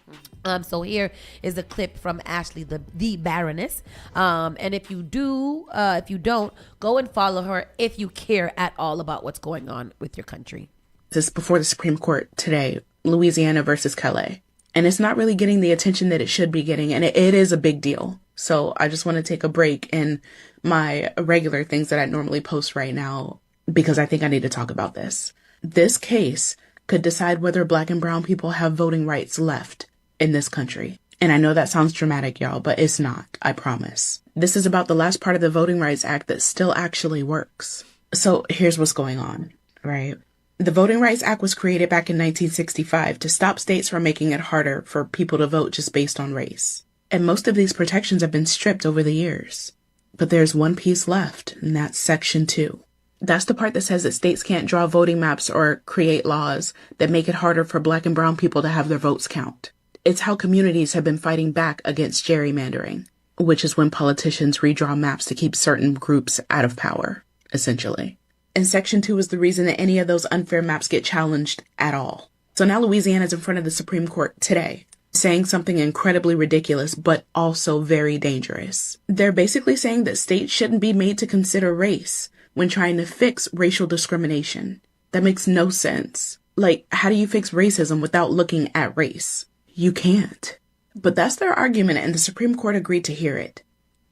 So here is a clip from Ashley the Baroness. And if you don't, go and follow her if you care at all about what's going on with your country. This is before the Supreme Court today, Louisiana versus Calais. And it's not really getting the attention that it should be getting. And it is a big deal. So I just want to take a break in my regular things that I normally post right now because I think I need to talk about this. This case could decide whether Black and brown people have voting rights left in this country. And I know that sounds dramatic, y'all, but it's not. I promise. This is about the last part of the Voting Rights Act that still actually works. So here's what's going on, right? The Voting Rights Act was created back in 1965 to stop states from making it harder for people to vote just based on race. And most of these protections have been stripped over the years. But there's one piece left, and that's Section 2. That's the part that says that states can't draw voting maps or create laws that make it harder for Black and brown people to have their votes count. It's how communities have been fighting back against gerrymandering, which is when politicians redraw maps to keep certain groups out of power, essentially. And Section 2 is the reason that any of those unfair maps get challenged at all. So now Louisiana's in front of the Supreme Court today, saying something incredibly ridiculous, but also very dangerous. They're basically saying that states shouldn't be made to consider race when trying to fix racial discrimination. That makes no sense. Like, how do you fix racism without looking at race? You can't. But that's their argument, and the Supreme Court agreed to hear it.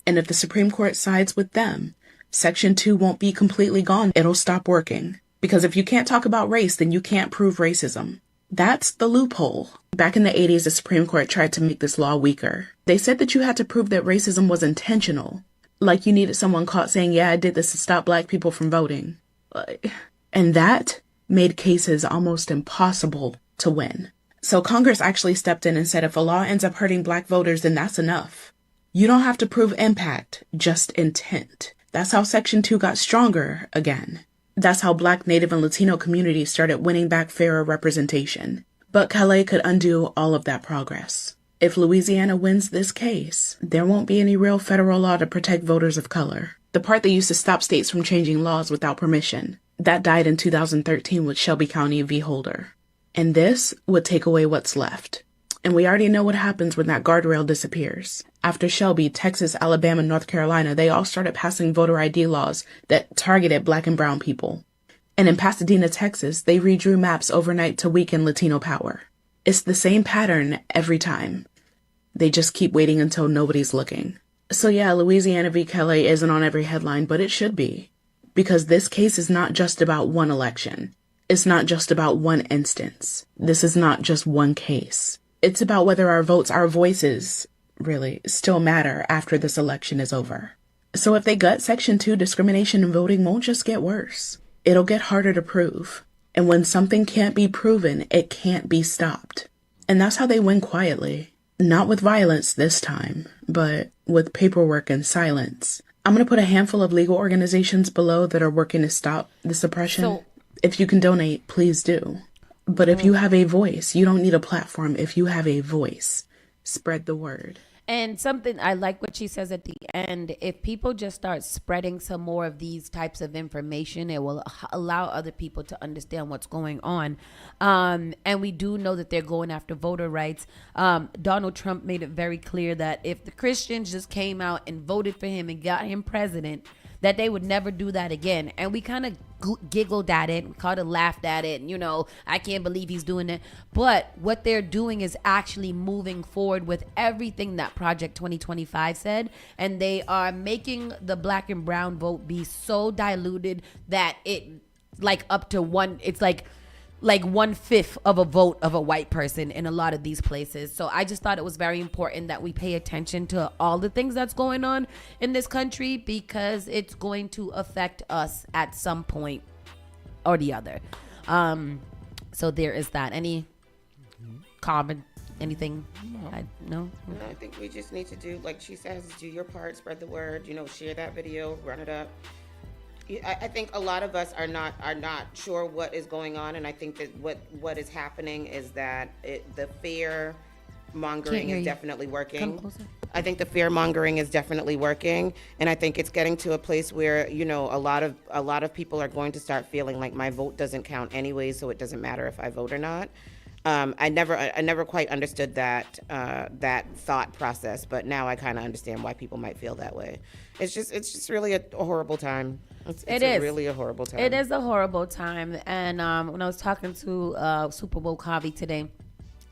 And if the Supreme Court sides with them, Section 2 won't be completely gone. It'll stop working. Because if you can't talk about race, then you can't prove racism. That's the loophole. Back in the 80s, the Supreme Court tried to make this law weaker. They said that you had to prove that racism was intentional. Like you needed someone caught saying, yeah, I did this to stop Black people from voting. And that made cases almost impossible to win. So Congress actually stepped in and said if a law ends up hurting Black voters, then that's enough. You don't have to prove impact, just intent. That's how Section 2 got stronger again. That's how Black, Native, and Latino communities started winning back fairer representation. But Calais could undo all of that progress. If Louisiana wins this case, there won't be any real federal law to protect voters of color. The part that used to stop states from changing laws without permission, that died in 2013 with Shelby County v. Holder. And this would take away what's left. And we already know what happens when that guardrail disappears. After Shelby, Texas, Alabama, North Carolina, they all started passing voter ID laws that targeted Black and brown people. And in Pasadena, Texas, they redrew maps overnight to weaken Latino power. It's the same pattern every time. They just keep waiting until nobody's looking. So yeah, Louisiana v. Kelly isn't on every headline, but it should be. Because this case is not just about one election. It's not just about one instance. This is not just one case. It's about whether our votes, our voices, really, still matter after this election is over. So if they gut Section 2, discrimination in voting won't just get worse. It'll get harder to prove. And when something can't be proven, it can't be stopped. And that's how they win quietly. Not with violence this time, but with paperwork and silence. I'm going to put a handful of legal organizations below that are working to stop this oppression. If you can donate, please do. But if you have a voice, you don't need a platform. If you have a voice, spread the word. And something, I like what she says at the end, if people just start spreading some more of these types of information, it will allow other people to understand what's going on. And we do know that they're going after voter rights. Donald Trump made it very clear that if the Christians just came out and voted for him and got him president, that they would never do that again. And we kind of giggled at it, we kind of laughed at it, and, you know, I can't believe he's doing it. But what they're doing is actually moving forward with everything that Project 2025 said, and they are making the black and brown vote be so diluted that it, like, up to one, it's like 1/5 of a vote of a white person in a lot of these places. So I just thought it was very important that we pay attention to all the things that's going on in this country, because it's going to affect us at some point or the other. So there is that. Any comment, anything? No? No, I think we just need to do, like she says, do your part, spread the word, you know, share that video, run it up. I think a lot of us are not sure what is going on, and I think that what is happening is that the fear mongering is definitely working. Come closer. I think the fear mongering is definitely working, and I think it's getting to a place where, you know, a lot of people are going to start feeling like my vote doesn't count anyway, so it doesn't matter if I vote or not. I never quite understood that thought process, but now I kind of understand why people might feel that way. It's just really a horrible time. It's really a horrible time. It is a horrible time. And when I was talking to Super Bowl Kavi today,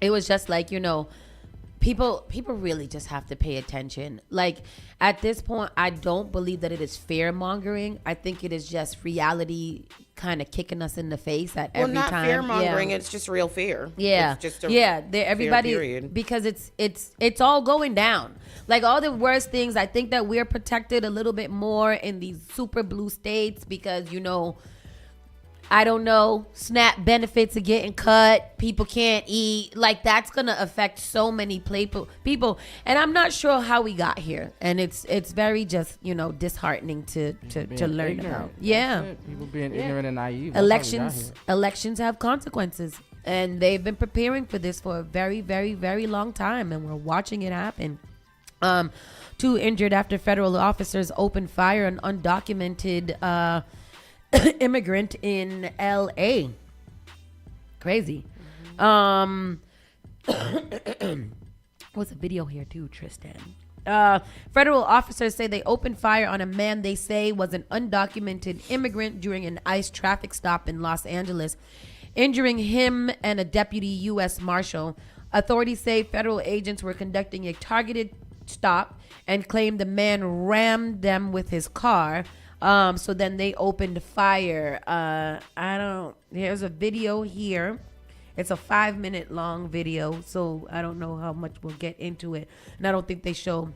it was just like, you know, people really just have to pay attention. Like, at this point, I don't believe that it is fear mongering. I think it is just reality kind of kicking us in the face at every time. Well, not fear mongering. Yeah. It's just real fear. Yeah, it's just everybody, fear period. Because it's all going down. Like, all the worst things. I think that we're protected a little bit more in these super blue states because, you know, I don't know, SNAP benefits are getting cut. People can't eat. Like, that's going to affect so many people. And I'm not sure how we got here. And it's very just, you know, disheartening to learn ignorant. about. Yeah. People being ignorant and naive. Elections have consequences. And they've been preparing for this for a very, very, very long time. And we're watching it happen. 2 injured after federal officers opened fire on undocumented immigrant in LA. Crazy. What's a video here too, Tristan? Federal officers say they opened fire on a man they say was an undocumented immigrant during an ICE traffic stop in Los Angeles, injuring him and a deputy U.S. Marshal. Authorities say federal agents were conducting a targeted stop and claimed the man rammed them with his car. So then they opened fire. There's a video here. It's a 5-minute long video, so I don't know how much we'll get into it. And I don't think they show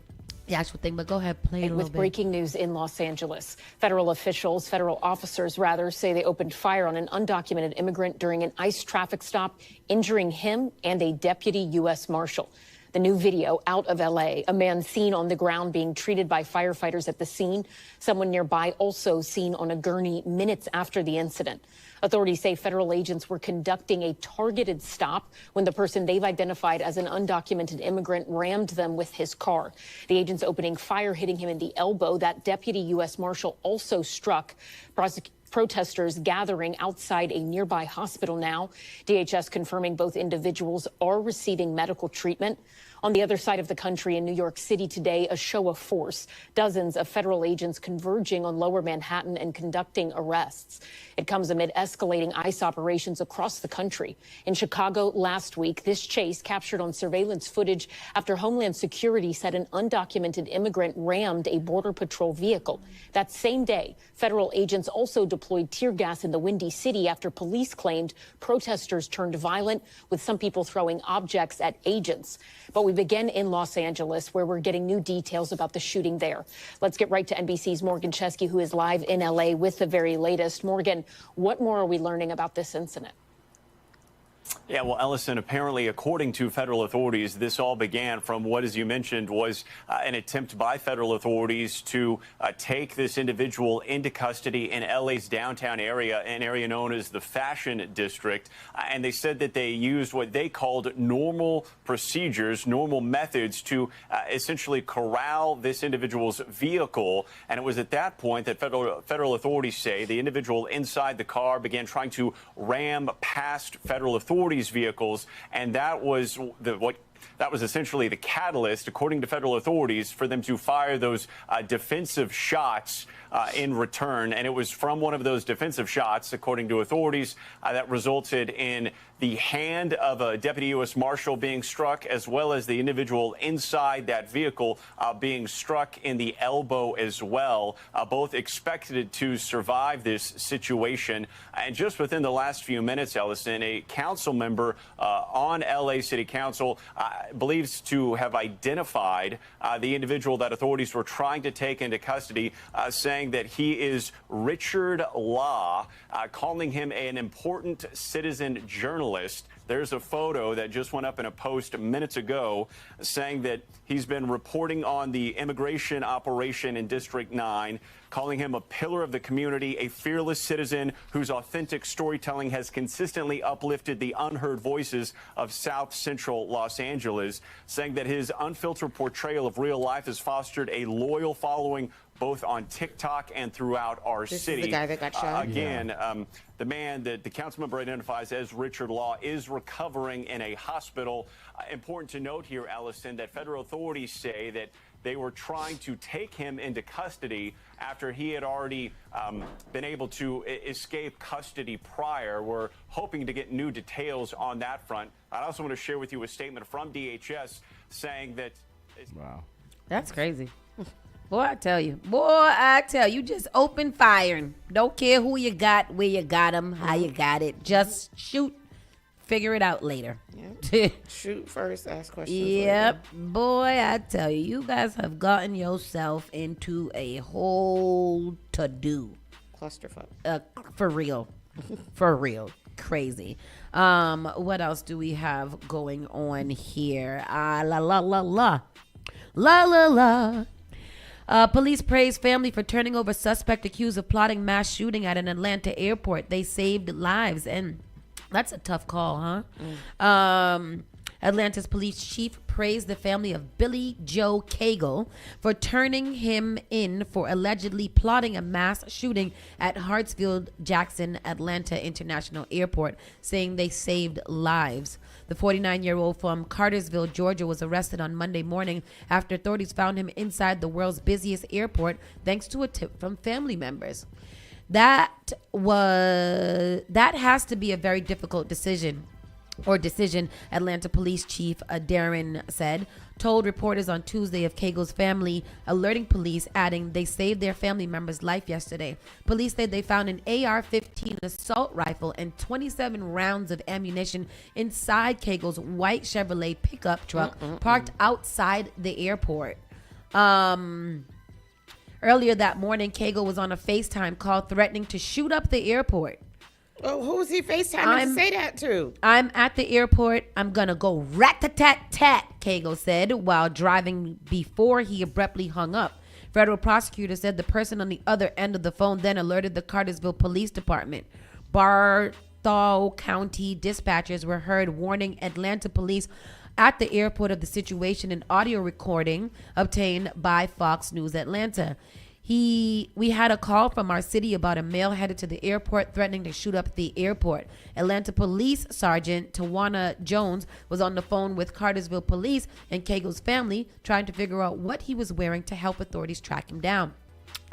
the actual thing, but go ahead, play it a little bit. With breaking news in Los Angeles, federal officers say they opened fire on an undocumented immigrant during an ICE traffic stop, injuring him and a deputy U.S. Marshal. The new video out of L.A., a man seen on the ground being treated by firefighters at the scene. Someone nearby also seen on a gurney minutes after the incident. Authorities say federal agents were conducting a targeted stop when the person they've identified as an undocumented immigrant rammed them with his car. The agents opening fire, hitting him in the elbow. That deputy U.S. Marshal also struck. Protesters gathering outside a nearby hospital now. DHS confirming both individuals are receiving medical treatment. On the other side of the country in New York City today, a show of force. Dozens of federal agents converging on lower Manhattan and conducting arrests. It comes amid escalating ICE operations across the country. In Chicago last week, this chase captured on surveillance footage after Homeland Security said an undocumented immigrant rammed a Border Patrol vehicle. That same day, federal agents also deployed tear gas in the Windy City after police claimed protesters turned violent, with some people throwing objects at agents. But we begin in Los Angeles, where we're getting new details about the shooting there. Let's get right to NBC's Morgan Chesky, who is live in LA with the very latest. Morgan, what more are we learning about this incident? Yeah, well, Ellison, apparently, according to federal authorities, this all began from what, as you mentioned, was an attempt by federal authorities to take this individual into custody in LA's downtown area, an area known as the Fashion District. And they said that they used what they called normal procedures, normal methods to essentially corral this individual's vehicle. And it was at that point that federal authorities say the individual inside the car began trying to ram past federal authorities' vehicles, and that was essentially the catalyst, according to federal authorities, for them to fire those defensive shots in return. And it was from one of those defensive shots, according to authorities, that resulted in the hand of a deputy U.S. Marshal being struck, as well as the individual inside that vehicle being struck in the elbow as well. Both expected to survive this situation. And just within the last few minutes, Ellison, a council member on LA City Council believes to have identified the individual that authorities were trying to take into custody, saying that he is Richard Law, calling him an important citizen journalist. There's a photo that just went up in a post minutes ago saying that he's been reporting on the immigration operation in District 9, calling him a pillar of the community, a fearless citizen whose authentic storytelling has consistently uplifted the unheard voices of South Central Los Angeles, saying that his unfiltered portrayal of real life has fostered a loyal following both on TikTok and throughout our This city. is the guy that got shot? The man that the council member identifies as Richard Law is recovering in a hospital. Important to note here, Ellison, that federal authorities say that they were trying to take him into custody after he had already been able to escape custody prior. We're hoping to get new details on that front. I also want to share with you a statement from DHS saying that... Wow. That's crazy. Boy, I tell you, just open firing. Don't care who you got, where you got them, how you got it. Just shoot. Figure it out later. Yeah. Shoot first, ask questions Yep. later. Boy, I tell you, you guys have gotten yourself into a whole to-do. Clusterfuck. For real. For real. Crazy. What else do we have going on here? La la la la. La la la. Police praise family for turning over suspect accused of plotting mass shooting at an Atlanta airport. They saved lives, and that's a tough call, huh? Atlanta's police chief praised the family of Billy Joe Cagle for turning him in for allegedly plotting a mass shooting at Hartsfield-Jackson Atlanta International Airport, saying they saved lives. The 49-year-old from Cartersville, Georgia, was arrested on Monday morning after authorities found him inside the world's busiest airport thanks to a tip from family members. That has to be a very difficult decision, Atlanta Police Chief Darren said, told reporters on Tuesday of Cagle's family, alerting police, adding they saved their family member's life yesterday. Police said they found an AR-15 assault rifle and 27 rounds of ammunition inside Cagle's white Chevrolet pickup truck parked outside the airport. Earlier that morning, Cagle was on a FaceTime call threatening to shoot up the airport. Oh, who was he FaceTiming to say that to? I'm at the airport. I'm going to go rat-a-tat-tat, Cagle said, while driving before he abruptly hung up. Federal prosecutors said the person on the other end of the phone then alerted the Cartersville Police Department. Bartow County dispatchers were heard warning Atlanta police at the airport of the situation, in audio recording obtained by Fox News Atlanta. We had a call from our city about a male headed to the airport threatening to shoot up the airport. Atlanta Police Sergeant Tawana Jones was on the phone with Cartersville Police and Cago's family trying to figure out what he was wearing to help authorities track him down.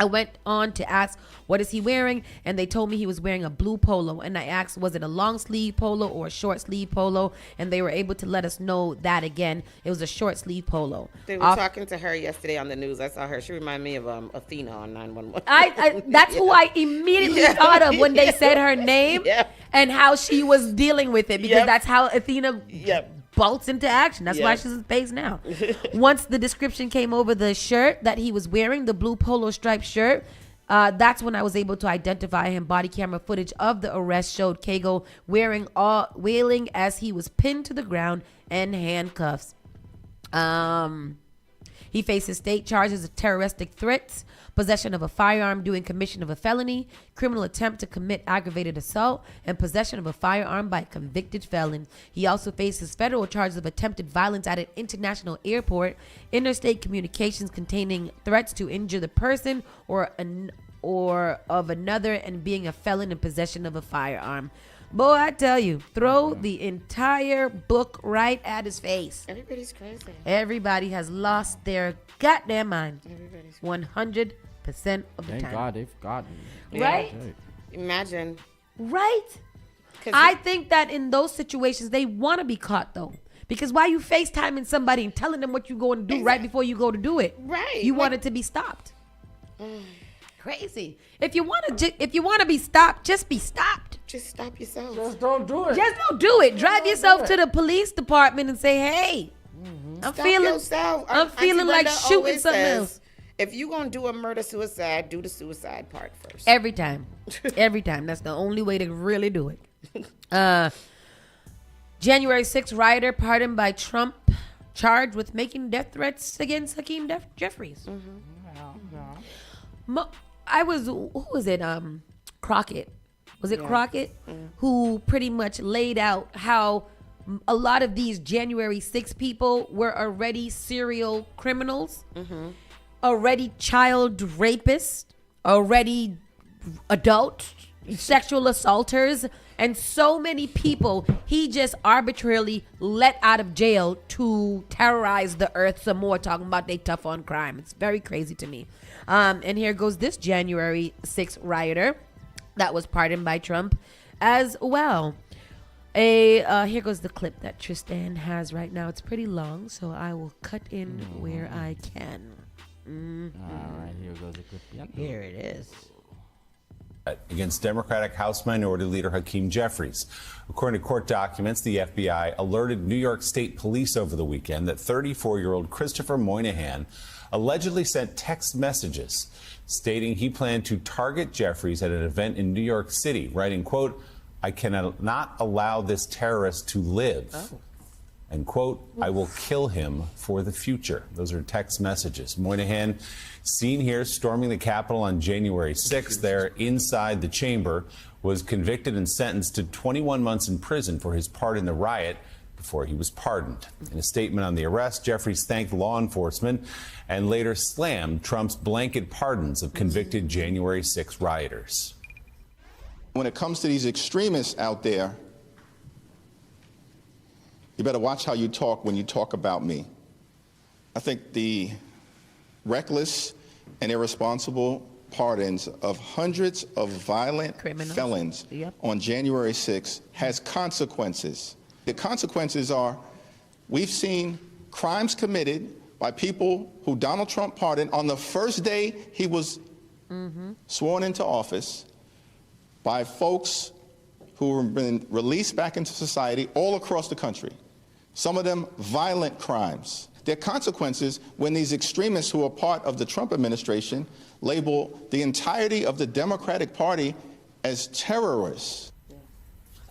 I went on to ask, what is he wearing? And they told me he was wearing a blue polo. And I asked, was it a long sleeve polo or a short sleeve polo? And they were able to let us know that again. It was a short sleeve polo. They were talking to her yesterday on the news. I saw her. She reminded me of Athena on 911. That's who I immediately thought of when they said her name and how she was dealing with it, because that's how Athena bolts into action. That's why she's in space now. Once the description came over the shirt that he was wearing, the blue polo striped shirt, that's when I was able to identify him. Body camera footage of the arrest showed Cago wailing as he was pinned to the ground and handcuffs. He faces state charges of terroristic threats, possession of a firearm doing commission of a felony, criminal attempt to commit aggravated assault, and possession of a firearm by a convicted felon. He also faces federal charges of attempted violence at an international airport, interstate communications containing threats to injure the person or of another, and being a felon in possession of a firearm. Boy, I tell you, throw the entire book right at his face. Everybody's crazy. Everybody has lost their goddamn mind. 100% of the time. Thank God they've gotten. Right? Imagine. Right? I think that in those situations, they want to be caught, though. Because why you FaceTiming somebody and telling them what you're going to do right before you go to do it? Right. You want it to be stopped. Crazy. If you want to be stopped, just be stopped. Just stop yourself. Just don't do it. Just don't do it. Drive yourself to the police department and say, "Hey, I'm feeling like shooting something else." If you gonna do a murder suicide, do the suicide part first. Every time. Every time. That's the only way to really do it. January 6th rioter pardoned by Trump, charged with making death threats against Hakeem Jeffries. Who was it? Crockett. Was it Crockett? Who pretty much laid out how a lot of these January 6 people were already serial criminals, already child rapists, already adult sexual assaulters, and so many people he just arbitrarily let out of jail to terrorize the earth some more, talking about they tough on crime. It's very crazy to me. And here goes this January 6th rioter that was pardoned by Trump as well. Here goes the clip that Tristan has right now. It's pretty long, so I will cut in where I can. All right, here goes the clip. Here it is. Against Democratic House Minority Leader Hakeem Jeffries. According to court documents, the FBI alerted New York State Police over the weekend that 34-year-old Christopher Moynihan allegedly sent text messages stating he planned to target Jeffries at an event in New York City, writing, quote, "I cannot allow this terrorist to live." And, quote, "I will kill him for the future." Those are text messages. Moynihan, seen here storming the Capitol on January 6th, there inside the chamber, was convicted and sentenced to 21 months in prison for his part in the riot before he was pardoned. In a statement on the arrest, Jeffries thanked law enforcement and later slammed Trump's blanket pardons of convicted January 6 rioters. When it comes to these extremists out there, you better watch how you talk when you talk about me. I think the reckless and irresponsible pardons of hundreds of violent felons on January 6th has consequences. The consequences are, we've seen crimes committed by people who Donald Trump pardoned on the first day he was sworn into office, by folks who have been released back into society all across the country. Some of them violent crimes. There are consequences when these extremists who are part of the Trump administration label the entirety of the Democratic Party as terrorists.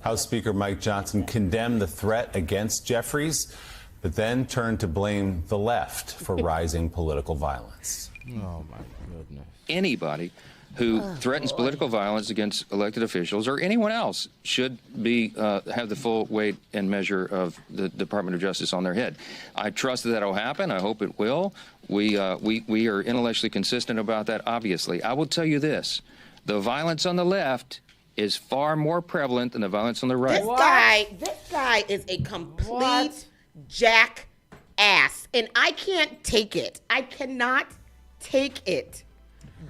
House Speaker Mike Johnson condemned the threat against Jeffries, but then turned to blame the left for rising political violence. Oh, my goodness. Anybody who threatens political violence against elected officials or anyone else should be have the full weight and measure of the Department of Justice on their head. I trust that will happen. I hope it will. We are intellectually consistent about that, obviously. I will tell you this. The violence on the left is far more prevalent than the violence on the right. This guy is a complete jackass, and I can't take it. I cannot take it.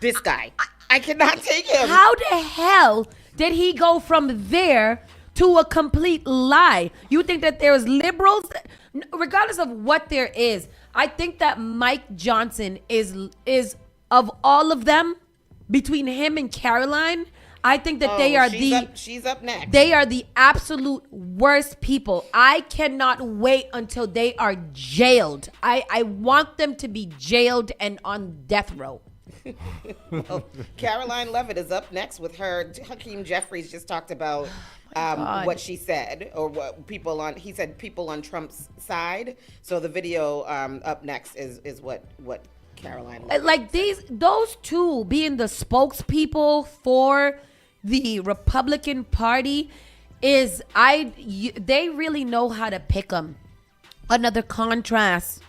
This guy. I cannot take him. How the hell did he go from there to a complete lie? You think that there's liberals, regardless of what there is, I think that Mike Johnson is of all of them, between him and Caroline, I think that they are she's up next. They are the absolute worst people. I cannot wait until they are jailed. I want them to be jailed and on death row. Well, Caroline Levitt is up next with her. Hakeem Jeffries just talked about what she said, or what he said people on Trump's side. So the video up next is what Caroline Levitt like those two being the spokespeople for the Republican Party they really know how to pick them. Another contrast.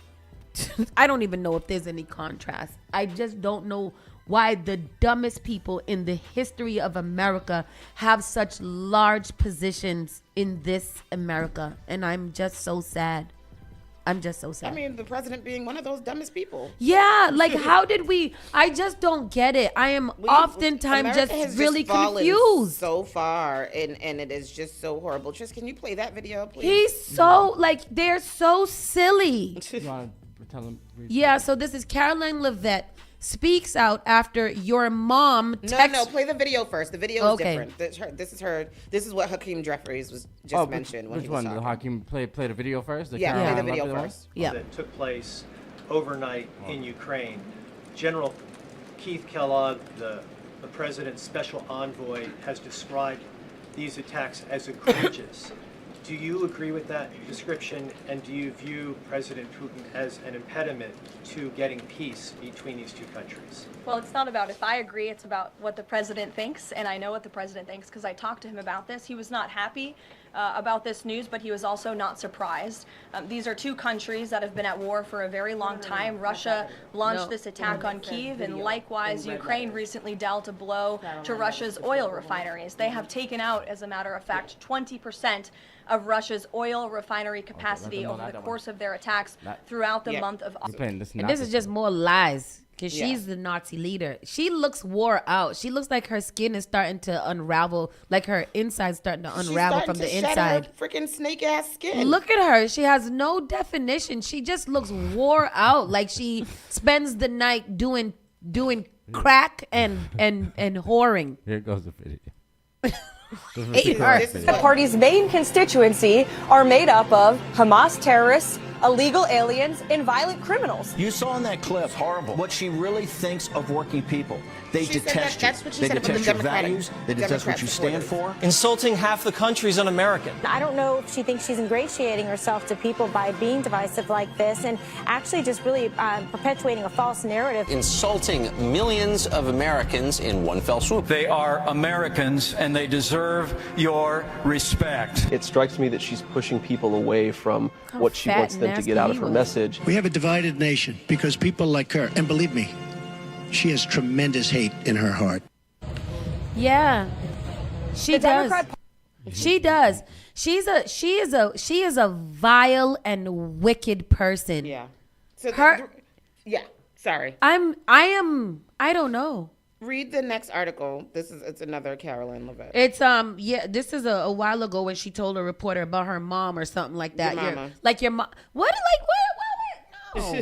I don't even know if there's any contrast. I just don't know why the dumbest people in the history of America have such large positions in this America. And I'm just so sad. I'm just so sad. I mean, the president being one of those dumbest people. Yeah, like how did I just don't get it. I am oftentimes America just has really fallen confused. So far, and it is just so horrible. Tris, can you play that video, please? He's so, they're so silly. Yeah, so this is Caroline Levitt speaks out after your mom No, play the video first. The video is different. This is what Hakeem Jeffries was just mentioned when he was talking. Hakeem play the video first? Play the video first. Yeah. That took place overnight in Ukraine. General Keith Kellogg, the president's special envoy, has described these attacks as egregious. Do you agree with that description, and do you view President Putin as an impediment to getting peace between these two countries? Well, it's not about if I agree, it's about what the president thinks, and I know what the president thinks because I talked to him about this. He was not happy about this news, but he was also not surprised. These are two countries that have been at war for a very long time. Russia launched this attack on Kyiv, and likewise, Ukraine recently dealt a blow to Russia's oil refineries. They have taken out, as a matter of fact, 20% of Russia's oil refinery capacity over the course of their attacks throughout the month of August. And this is just more lies, because she's the Nazi leader. She looks wore out. She looks like her skin is starting to unravel, like her inside's starting to unravel from the inside. Freaking snake ass skin. Look at her. She has no definition. She just looks wore out, like she spends the night doing crack and whoring. Here goes the video. The party's main constituency are made up of Hamas terrorists, illegal aliens, and violent criminals. You saw in that clip what she really thinks of working people. They detest you. That's what she they said about detest the your values. They detest what you stand for. Insulting half the country's un-American. I don't know if she thinks she's ingratiating herself to people by being divisive like this and actually just really perpetuating a false narrative. Insulting millions of Americans in one fell swoop. They are Americans and they deserve your respect. It strikes me that she's pushing people away from what she wants them to get out of her message. We have a divided nation because people like her, and believe me, she has tremendous hate in her heart. Yeah, she does. She does. She is a vile and wicked person. Yeah. So sorry. I don't know. Read the next article. It's another Caroline Levitt. It's this is a while ago when she told a reporter about her mom or something like that. Your mama. Your mom. What? No.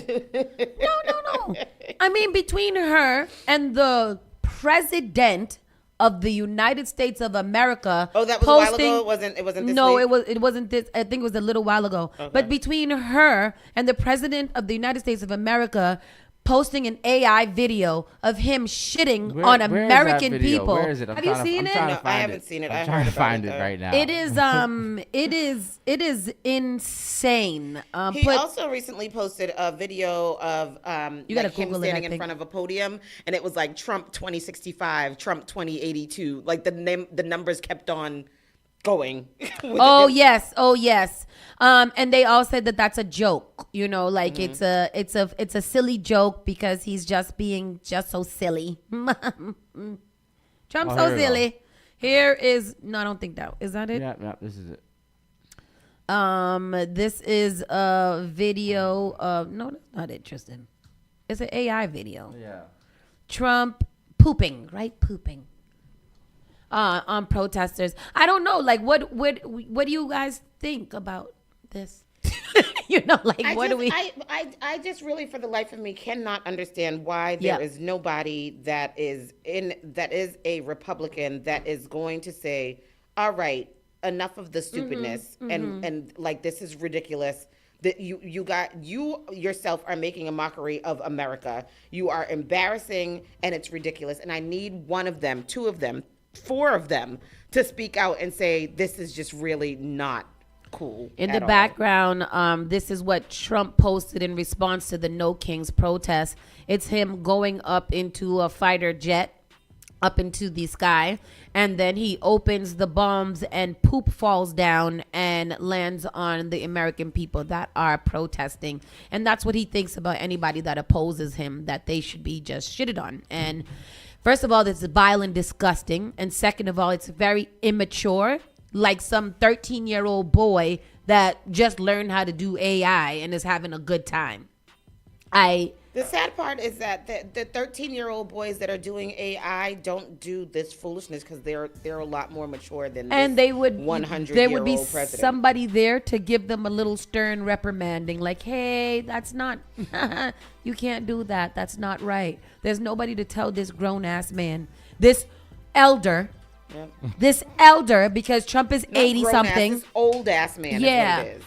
No. I mean, between her and the president of the United States of America. Oh, that was a while ago? It wasn't this No, week? it wasn't this. I think it was a little while ago. Okay. But between her and the president of the United States of America posting an AI video of him shitting Where on is that American video? people. Where is it? Have you seen it? No, I haven't seen it. I'm I trying heard to find about it right now. It is insane. He also recently posted a video of You gotta like him Google it, I standing in think. front of a podium, and it was like Trump 2065, Trump 2082. Like the numbers kept on going. Oh yes. And they all said that that's a joke. You know, like it's a silly joke because he's just being just so silly. Trump's so here we go. silly. Here is no, I don't think that is that it. Yeah, this is it. This is a video of no, that's not interesting. It's an AI video. Yeah. Trump pooping, right? Pooping. On protesters. I don't know. Like, what do you guys think about this? You know, like, I just really, for the life of me, cannot understand why there is nobody that is a Republican that is going to say, all right, enough of the stupidness and like this is ridiculous. That you yourself are making a mockery of America. You are embarrassing and it's ridiculous. And I need one of them, two of them, four of them to speak out and say this is just really not cool. In the background, this is what Trump posted in response to the No Kings protest. It's him going up into a fighter jet up into the sky, and then he opens the bombs and poop falls down and lands on the American people that are protesting. And that's what he thinks about anybody that opposes him, that they should be just shitted on. And first of all, this is vile and disgusting. And second of all, it's very immature, like some 13-year-old boy that just learned how to do AI and is having a good time. The sad part is that the 13-year-old boys that are doing AI don't do this foolishness because they're a lot more mature than and this they would 100-year-old president. Somebody there to give them a little stern reprimanding, like, hey, that's not you can't do that, that's not right. There's nobody to tell this grown-ass man, this elder, because Trump is 80 something, this old ass man. Yeah, is what it is.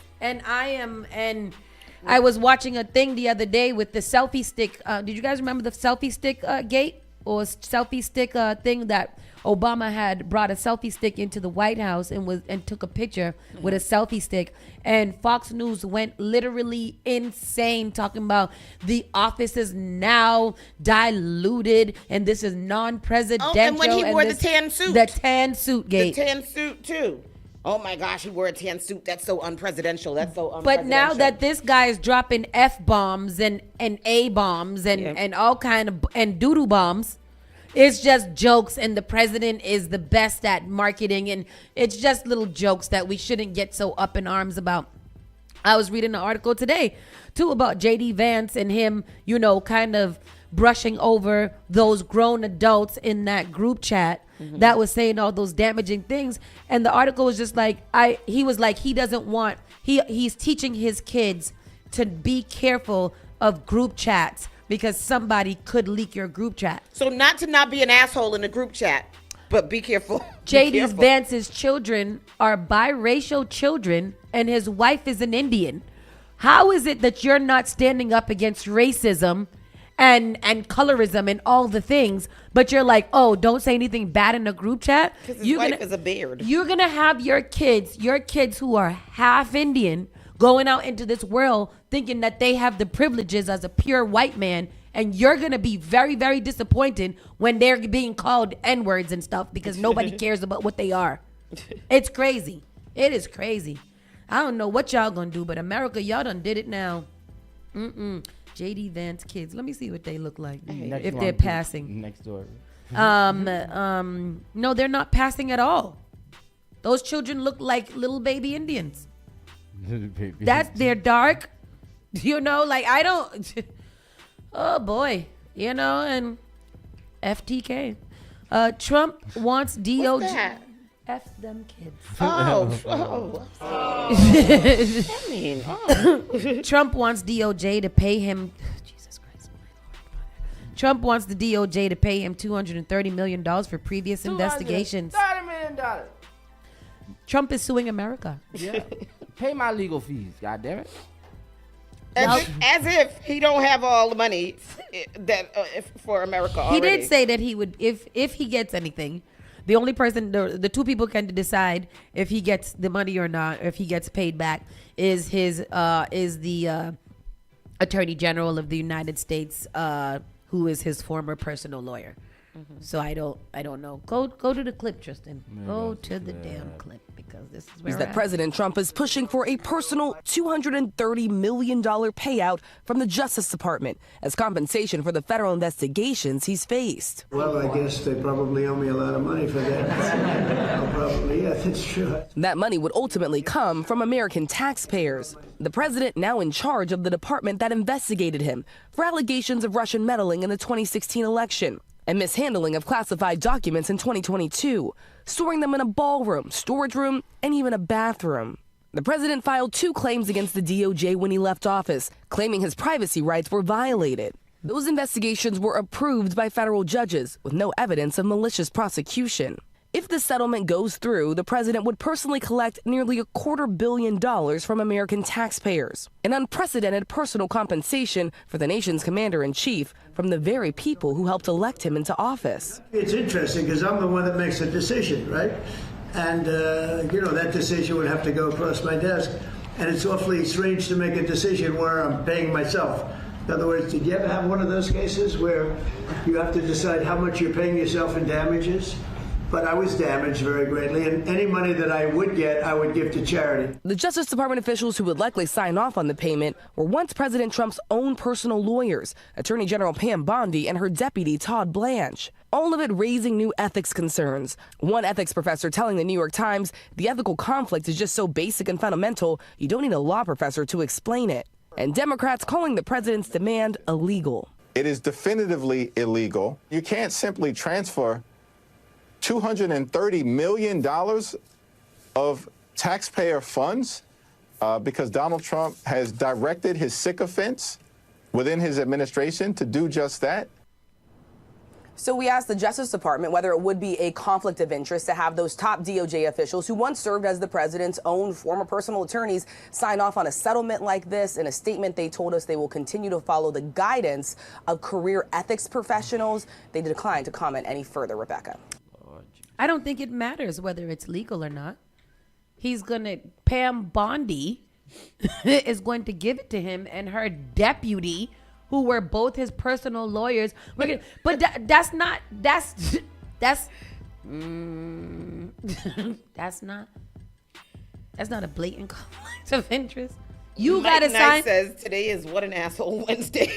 and I was watching a thing the other day with the selfie stick. Did you guys remember the selfie stick gate or selfie stick thing that Obama had brought a selfie stick into the White House and took a picture with a selfie stick, and Fox News went literally insane talking about the office is now diluted and this is non-presidential. Oh, and when he wore the tan suit. The tan suit gate. The tan suit too. Oh my gosh, he wore a tan suit. That's so unpresidential. That's so unpresidential. But now that this guy is dropping F-bombs and A-bombs and all kind of and doo-doo bombs, it's just jokes, and the president is the best at marketing, and it's just little jokes that we shouldn't get so up in arms about. I was reading an article today too about J.D. Vance and him, you know, kind of brushing over those grown adults in that group chat that was saying all those damaging things. And the article was just like, he was like, he doesn't want, he's teaching his kids to be careful of group chats because somebody could leak your group chat. So not to not be an asshole in a group chat, but be careful. J.D. Vance's children are biracial children and his wife is an Indian. How is it that you're not standing up against racism and colorism and all the things, but you're like, oh, don't say anything bad in a group chat? Because his wife is a beard. You're going to have your kids who are half Indian going out into this world thinking that they have the privileges as a pure white man, and you're going to be very, very disappointed when they're being called N-words and stuff because nobody cares about what they are. It's crazy. It is crazy. I don't know what y'all going to do, but America, y'all done did it now. J.D. Vance kids. Let me see what they look like if they're passing. Next door. No, they're not passing at all. Those children look like little baby Indians. They're dark. You know, like I don't. Oh boy, you know, and FTK. Trump wants DOJ. What's that? F them kids. Trump wants DOJ to pay him. Jesus Christ. Trump wants the DOJ to pay him $230 million for previous investigations. $30 million. Trump is suing America. Yeah. Pay my legal fees, goddammit. As if he don't have all the money for America already. He did say that he would, if he gets anything, the only person, the two people can decide if he gets the money or not, or if he gets paid back, is the Attorney General of the United States, who is his former personal lawyer. Mm-hmm. So I don't know. Go to the clip, Tristan. Go to the damn clip, because this is where that President Trump is pushing for a personal $230 million payout from the Justice Department as compensation for the federal investigations he's faced. Well, I guess they probably owe me a lot of money for that. Probably, yeah, that's true. That money would ultimately come from American taxpayers. The president now in charge of the department that investigated him for allegations of Russian meddling in the 2016 election and mishandling of classified documents in 2022, storing them in a ballroom, storage room, and even a bathroom. The president filed 2 claims against the DOJ when he left office, claiming his privacy rights were violated. Those investigations were approved by federal judges with no evidence of malicious prosecution. If the settlement goes through, the president would personally collect nearly $250 million from American taxpayers, an unprecedented personal compensation for the nation's commander-in-chief from the very people who helped elect him into office. It's interesting because I'm the one that makes a decision, right? And, that decision would have to go across my desk. And it's awfully strange to make a decision where I'm paying myself. In other words, did you ever have one of those cases where you have to decide how much you're paying yourself in damages? But I was damaged very greatly, and any money that I would get, I would give to charity. The Justice Department officials who would likely sign off on the payment were once President Trump's own personal lawyers, Attorney General Pam Bondi and her deputy Todd Blanche. All of it raising new ethics concerns. One ethics professor telling the New York Times the ethical conflict is just so basic and fundamental, you don't need a law professor to explain it. And Democrats calling the president's demand illegal. It is definitively illegal. You can't simply transfer $230 million of taxpayer funds because Donald Trump has directed his sycophants within his administration to do just that. So we asked the Justice Department whether it would be a conflict of interest to have those top DOJ officials who once served as the president's own former personal attorneys sign off on a settlement like this. In a statement, they told us they will continue to follow the guidance of career ethics professionals. They declined to comment any further, Rebecca. I don't think it matters whether it's legal or not. Pam Bondi is going to give it to him and her deputy, who were both his personal lawyers. That's not a blatant conflict of interest. You got to sign. Says today is What an Asshole Wednesday.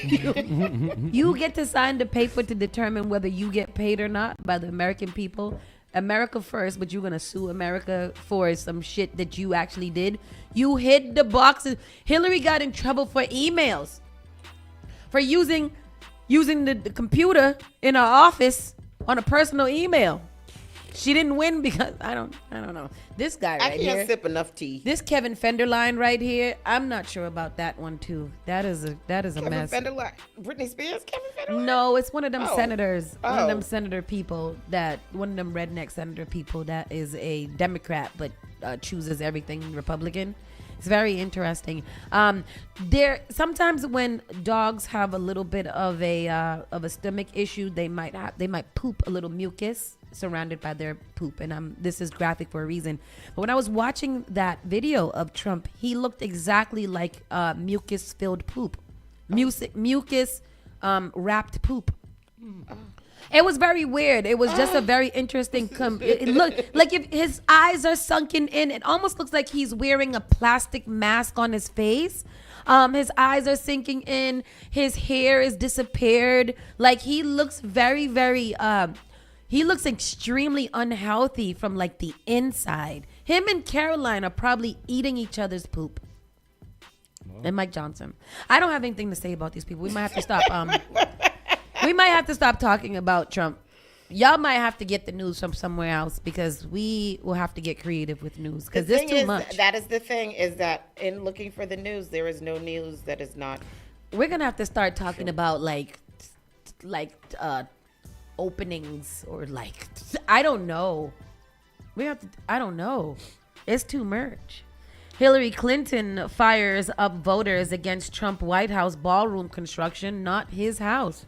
You get to sign the paper to determine whether you get paid or not by the American people. America first, but you're going to sue America for some shit that you actually did. You hid the boxes. Hillary got in trouble for emails, for using the computer in her office on a personal email. She didn't win because I don't know. This guy right here. I can't sip enough tea. This Kevin Federline right here. I'm not sure about that one too. That is a mess. Kevin Federline. Britney Spears. Kevin Federline. No, it's one of them senators. One of them senator people one of them redneck senator people that is a Democrat but chooses everything Republican. It's very interesting. There sometimes when dogs have a little bit of a stomach issue, they might poop a little mucus surrounded by their poop, and this is graphic for a reason. But when I was watching that video of Trump, he looked exactly like mucus-filled poop, mucus wrapped poop. It was very weird. It was just a very interesting. It looked like if his eyes are sunken in. It almost looks like he's wearing a plastic mask on his face. His eyes are sinking in. His hair is disappeared. Like he looks very, very. He looks extremely unhealthy from like the inside. Him and Caroline are probably eating each other's poop. And Mike Johnson. I don't have anything to say about these people. We might have to stop. We might have to stop talking about Trump. Y'all might have to get the news from somewhere else because we will have to get creative with news because there's too much. That is the thing, is that in looking for the news, there is no news that is not. We're gonna have to start talking about like openings or like I don't know. I don't know. It's too much. Hillary Clinton fires up voters against Trump White House ballroom construction, not his house.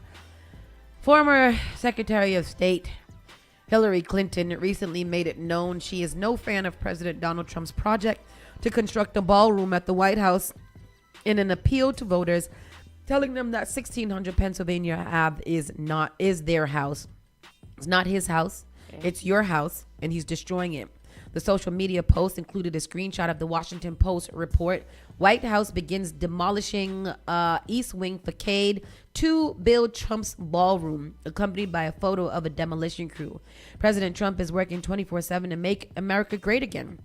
Former Secretary of State Hillary Clinton recently made it known she is no fan of President Donald Trump's project to construct a ballroom at the White House in an appeal to voters, telling them that 1600 Pennsylvania Ave is their house. It's not his house. It's your house, and he's destroying it. The social media post included a screenshot of the Washington Post report. White House begins demolishing East Wing facade to build Trump's ballroom, accompanied by a photo of a demolition crew. President Trump is working 24/7 to make America great again,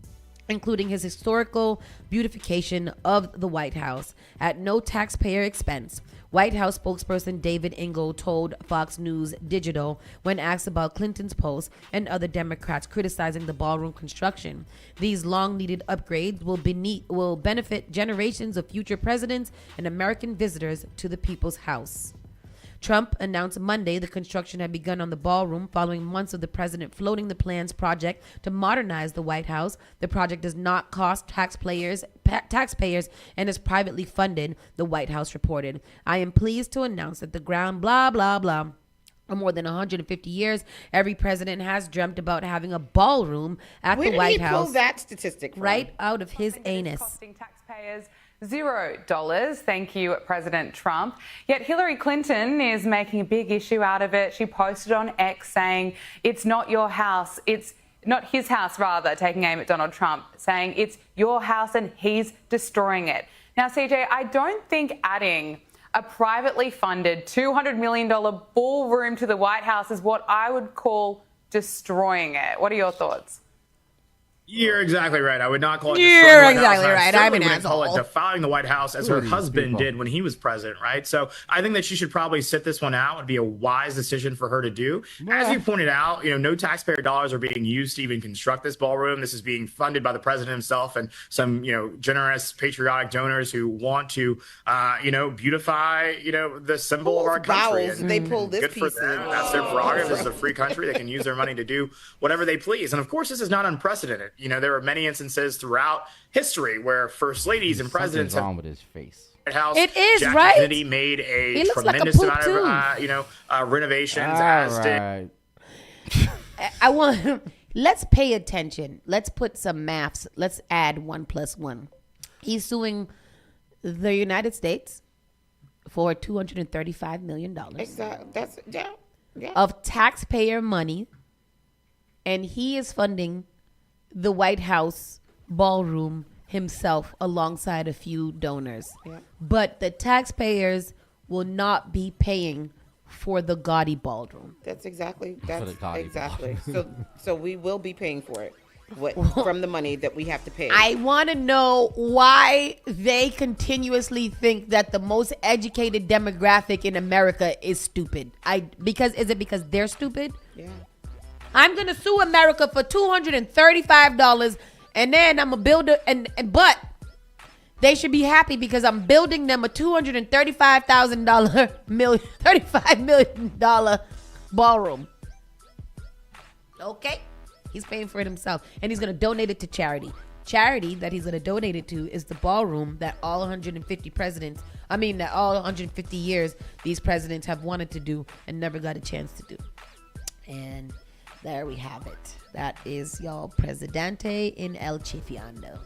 including his historical beautification of the White House at no taxpayer expense. White House spokesperson David Ingle told Fox News Digital when asked about Clinton's post and other Democrats criticizing the ballroom construction. These long-needed upgrades will benefit generations of future presidents and American visitors to the People's House. Trump announced Monday the construction had begun on the ballroom following months of the president floating the plans project to modernize the White House. The project does not cost taxpayers and is privately funded, the White House reported. I am pleased to announce that the ground blah, blah, blah. For more than 150 years, every president has dreamt about having a ballroom at the White House. Where did he pull that statistic from? Right out of his anus. Costing taxpayers $0. Thank you, President Trump. Yet Hillary Clinton is making a big issue out of it. She posted on X saying, it's not your house, it's not his house, rather, taking aim at Donald Trump, saying it's your house and he's destroying it. Now, CJ, I don't think adding a privately funded $200 million ballroom to the White House is what I would call destroying it. What are your thoughts? You're exactly right. I would not call it You're destroying the White exactly House. right. I I'm an wouldn't call it asshole. defying the White House as her husband did when he was president, right? So I think that she should probably sit this one out. It would be a wise decision for her to do. As you pointed out, no taxpayer dollars are being used to even construct this ballroom. This is being funded by the president himself and some, generous, patriotic donors who want to, beautify, the symbol of our country. Bowels, they pull this good for piece them. in. That's their prerogative. This is a free country. They can use their money to do whatever they please. And of course, this is not unprecedented. There are many instances throughout history where first ladies and presidents wrong with his face. House. It is, Jackie right? Kennedy made a tremendous amount of renovations. Let's pay attention. Let's put some maths. Let's add 1 + 1. He's suing the United States for $235 million. Exactly. That's of taxpayer money, and he is funding the White House ballroom himself alongside a few donors. Yeah. But the taxpayers will not be paying for the gaudy ballroom. That's exactly. Exactly. So we will be paying for it. From the money that we have to pay. I want to know why they continuously think that the most educated demographic in America is stupid. Is it because they're stupid? Yeah. I'm gonna sue America for $235, and then I'm a builder, but they should be happy because I'm building them a $235 million ballroom. Okay, he's paying for it himself, and he's gonna donate it to charity. Charity that he's gonna donate it to is the ballroom that all 150 years these presidents have wanted to do and never got a chance to do. And there we have it. That is y'all Presidente in El Chifiando.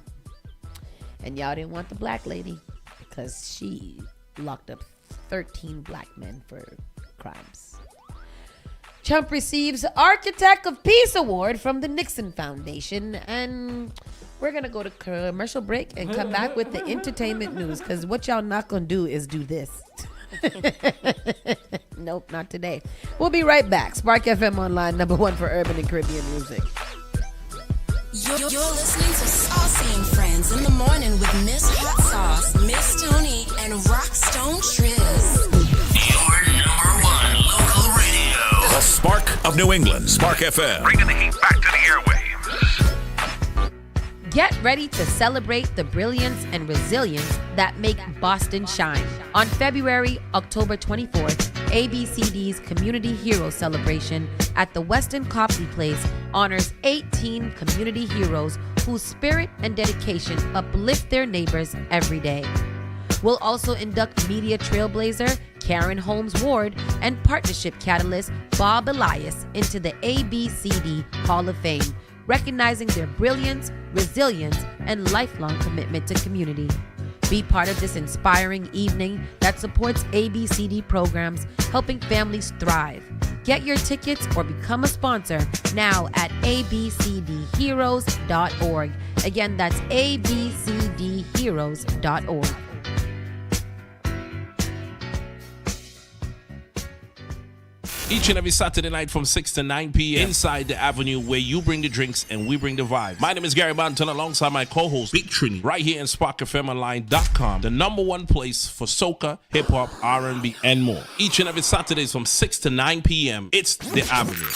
And y'all didn't want the black lady because she locked up 13 black men for crimes. Trump receives Architect of Peace Award from the Nixon Foundation. And we're going to go to commercial break and come back with the entertainment news, because what y'all not going to do is do this. Nope, not today. We'll be right back. Spark FM Online, #1 for urban and Caribbean music. You're listening to Saucy and Friends in the morning with Miss Hot Sauce, Miss Tony, and Rockstone Triz. Your #1 local radio. The Spark of New England. Spark FM. Bringing the heat back to the airwaves. Get ready to celebrate the brilliance and resilience that make Boston shine. On October 24th, ABCD's Community Hero Celebration at the Westin Copley Place honors 18 community heroes whose spirit and dedication uplift their neighbors every day. We'll also induct media trailblazer Karen Holmes Ward and partnership catalyst Bob Elias into the ABCD Hall of Fame, recognizing their brilliance, resilience, and lifelong commitment to community. Be part of this inspiring evening that supports ABCD programs, helping families thrive. Get your tickets or become a sponsor now at abcdheroes.org. Again, that's abcdheroes.org. Each and every Saturday night from 6 to 9 p.m. inside the Avenue, where you bring the drinks and we bring the vibe. My name is Gary Banton alongside my co-host Big Trini, right here in SparkFMOnline.com, the number one place for soca, hip-hop, R&B, and more. Each and every Saturdays from 6 to 9 p.m. It's the Avenue.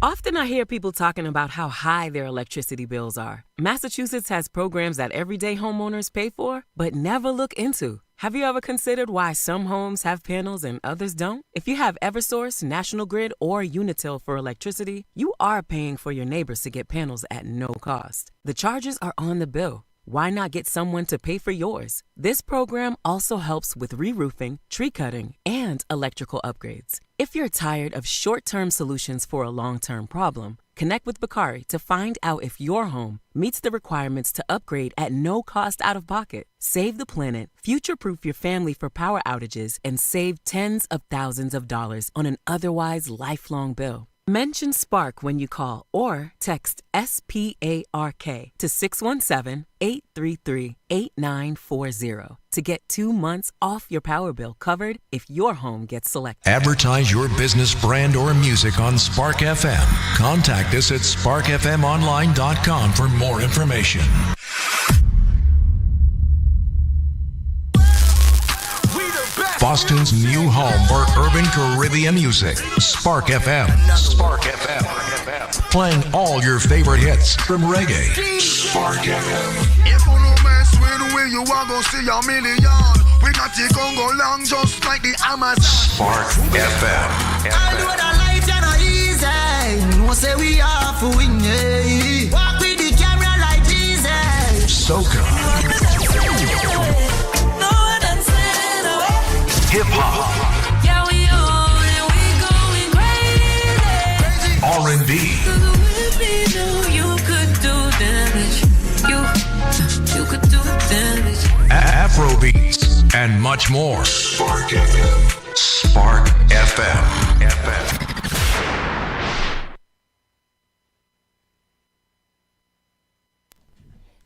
Often I hear people talking about how high their electricity bills are. Massachusetts has programs that everyday homeowners pay for, but never look into. Have you ever considered why some homes have panels and others don't? If you have Eversource, National Grid, or Unitil for electricity, you are paying for your neighbors to get panels at no cost. The charges are on the bill. Why not get someone to pay for yours? This program also helps with re-roofing, tree cutting, and electrical upgrades. If you're tired of short-term solutions for a long-term problem, connect with Bakari to find out if your home meets the requirements to upgrade at no cost out of pocket. Save the planet, future-proof your family for power outages, and save tens of thousands of dollars on an otherwise lifelong bill. Mention Spark when you call or text SPARK to 617-833-8940 to get 2 months off your power bill covered if your home gets selected. Advertise your business, brand, or music on Spark FM. Contact us at sparkfmonline.com for more information. Boston's new home for urban Caribbean music. Spark FM. Spark FM. Playing all your favorite hits from reggae. Spark FM. If you no mess with we, you are gonna see a million. We got the Congo long just like the Amazon. Spark FM. I know that life is not easy. No say we are for win. Walk with the camera like Jesus. Soca. Hip-hop. Yeah, we on and we going crazy. R&B. You could do damage. You could do damage. Afrobeats and much more. Spark FM. Spark FM.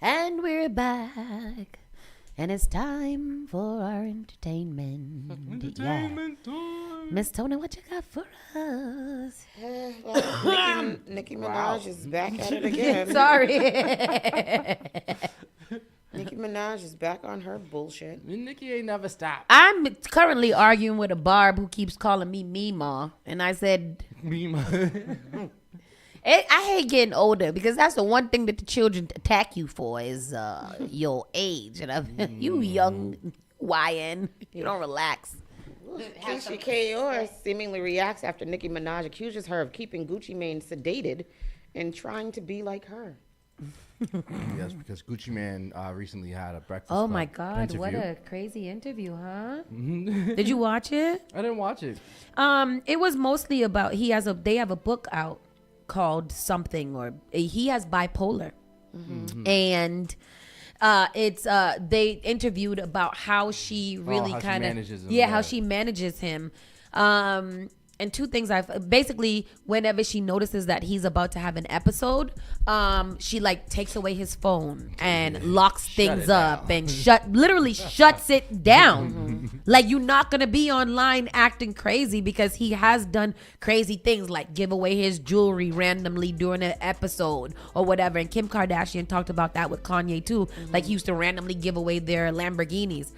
And we're back. And it's time for our entertainment. Entertainment time. Miss Tony, what you got for us? Well, Nicki Minaj is back at it again. Sorry. Nicki Minaj is back on her bullshit. Nicki ain't never stopped. I'm currently arguing with a barb who keeps calling me Mima. And I said... Mima. I hate getting older because that's the one thing that the children attack you for is your age. And you young YN, you don't relax. Keisha Kayor seemingly reacts after Nicki Minaj accuses her of keeping Gucci Mane sedated and trying to be like her. Yes, because Gucci Mane recently had a breakfast. Oh Club my God, interview. what a crazy interview, huh? Did you watch it? I didn't watch it. It was mostly about they have a book out called something, or he has bipolar. And it's they interviewed about how she really kind of how she manages him. And two things basically whenever she notices that he's about to have an episode, she like takes away his phone and locks things up and literally shuts it down. Like, you're not gonna be online acting crazy because he has done crazy things like give away his jewelry randomly during an episode or whatever. And Kim Kardashian talked about that with Kanye too. Like, he used to randomly give away their Lamborghinis.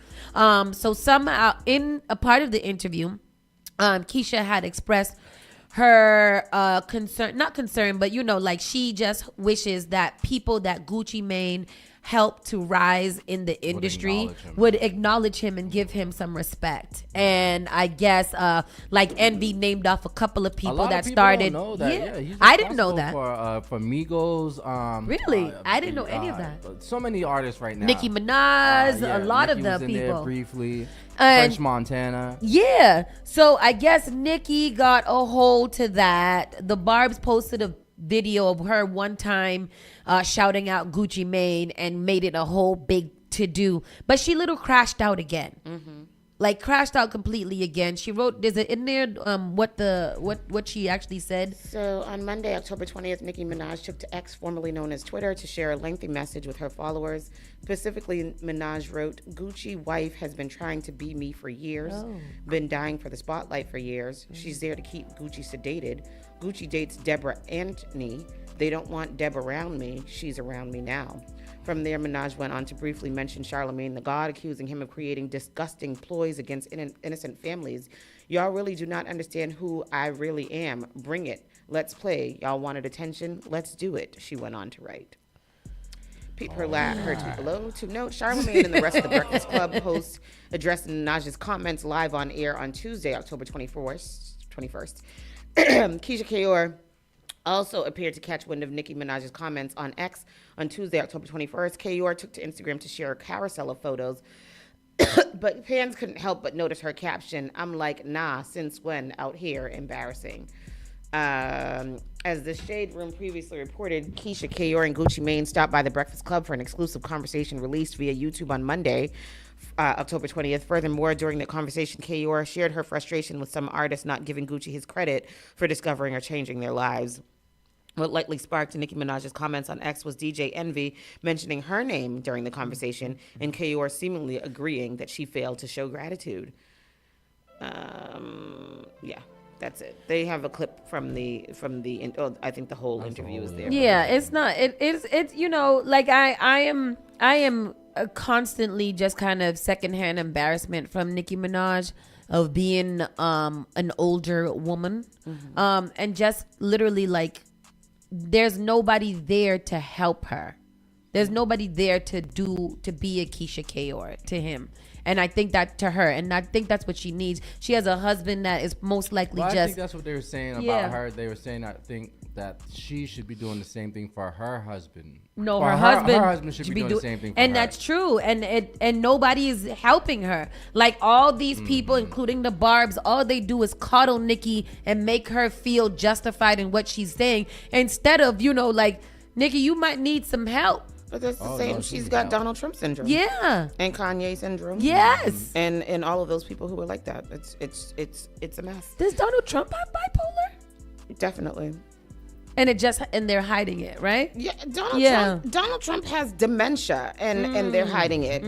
So somehow in a part of the interview, Keisha had expressed her not concern, but like she just wishes that people that Gucci Mane help to rise in the industry would acknowledge him and give him some respect. And I guess like Envy named off a couple of people that started. Don't know that. Yeah, he's I didn't know that. For Migos. Really? I didn't know any of that. So many artists right now. Nicki Minaj, a lot Nicki of the was in people. there briefly. And French Montana. Yeah. So I guess Nicki got a hold to that. The Barbs posted a video of her one time shouting out Gucci Mane and made it a whole big to-do. But she little crashed out again. Like crashed out completely again. She wrote, is it in there what she actually said? So on Monday, October 20th, Nicki Minaj took to X, formerly known as Twitter, to share a lengthy message with her followers. Specifically, Minaj wrote, "Gucci wife has been trying to be me for years, been dying for the spotlight for years. She's there to keep Gucci sedated. Gucci dates Deborah Antony. They don't want Deb around me. She's around me now." From there, Minaj went on to briefly mention Charlemagne the God, accusing him of creating disgusting ploys against innocent families. "Y'all really do not understand who I really am. Bring it. Let's play. Y'all wanted attention? Let's do it," she went on to write. Peep her tweet below. To note, Charlemagne and the rest of the Breakfast Club hosts addressed Minaj's comments live on air on Tuesday, October 21st. Keisha Kayor also appeared to catch wind of Nicki Minaj's comments on X on Tuesday, October 21st. Kayor took to Instagram to share a carousel of photos, but fans couldn't help but notice her caption, "I'm like, nah, since when? Out here, embarrassing." As the Shade Room previously reported, Keisha Kayor and Gucci Mane stopped by the Breakfast Club for an exclusive conversation released via YouTube on Monday, October 20th. Furthermore, during the conversation, Kayor shared her frustration with some artists not giving Gucci his credit for discovering or changing their lives. What likely sparked Nicki Minaj's comments on X was DJ Envy mentioning her name during the conversation, and Kayor seemingly agreeing that she failed to show gratitude. Yeah, that's it. They have a clip from the. I think the whole interview is there. Yeah, it's not. It's you know, like I am constantly just kind of secondhand embarrassment from Nicki Minaj of being an older woman, and just literally like. There's nobody there to help her. There's nobody there to be a Keisha Kayor to him. And I think that to her, and I think that's what she needs. She has a husband that is most likely I think that's what they were saying about her. They were saying, I think that she should be doing the same thing for her husband. No, her husband should be doing the same thing for and her. that's true. And nobody is helping her. Like all these people, including the Barbs, all they do is coddle Nicki and make her feel justified in what she's saying. Instead of, like, Nicki, you might need some help. But that's the same. She's got Donald Trump syndrome. Yeah. And Kanye syndrome. Yes. And all of those people who are like that. It's a mess. Does Donald Trump have bipolar? Definitely. And they're hiding it, right? Yeah, Donald Trump has dementia, and they're hiding it.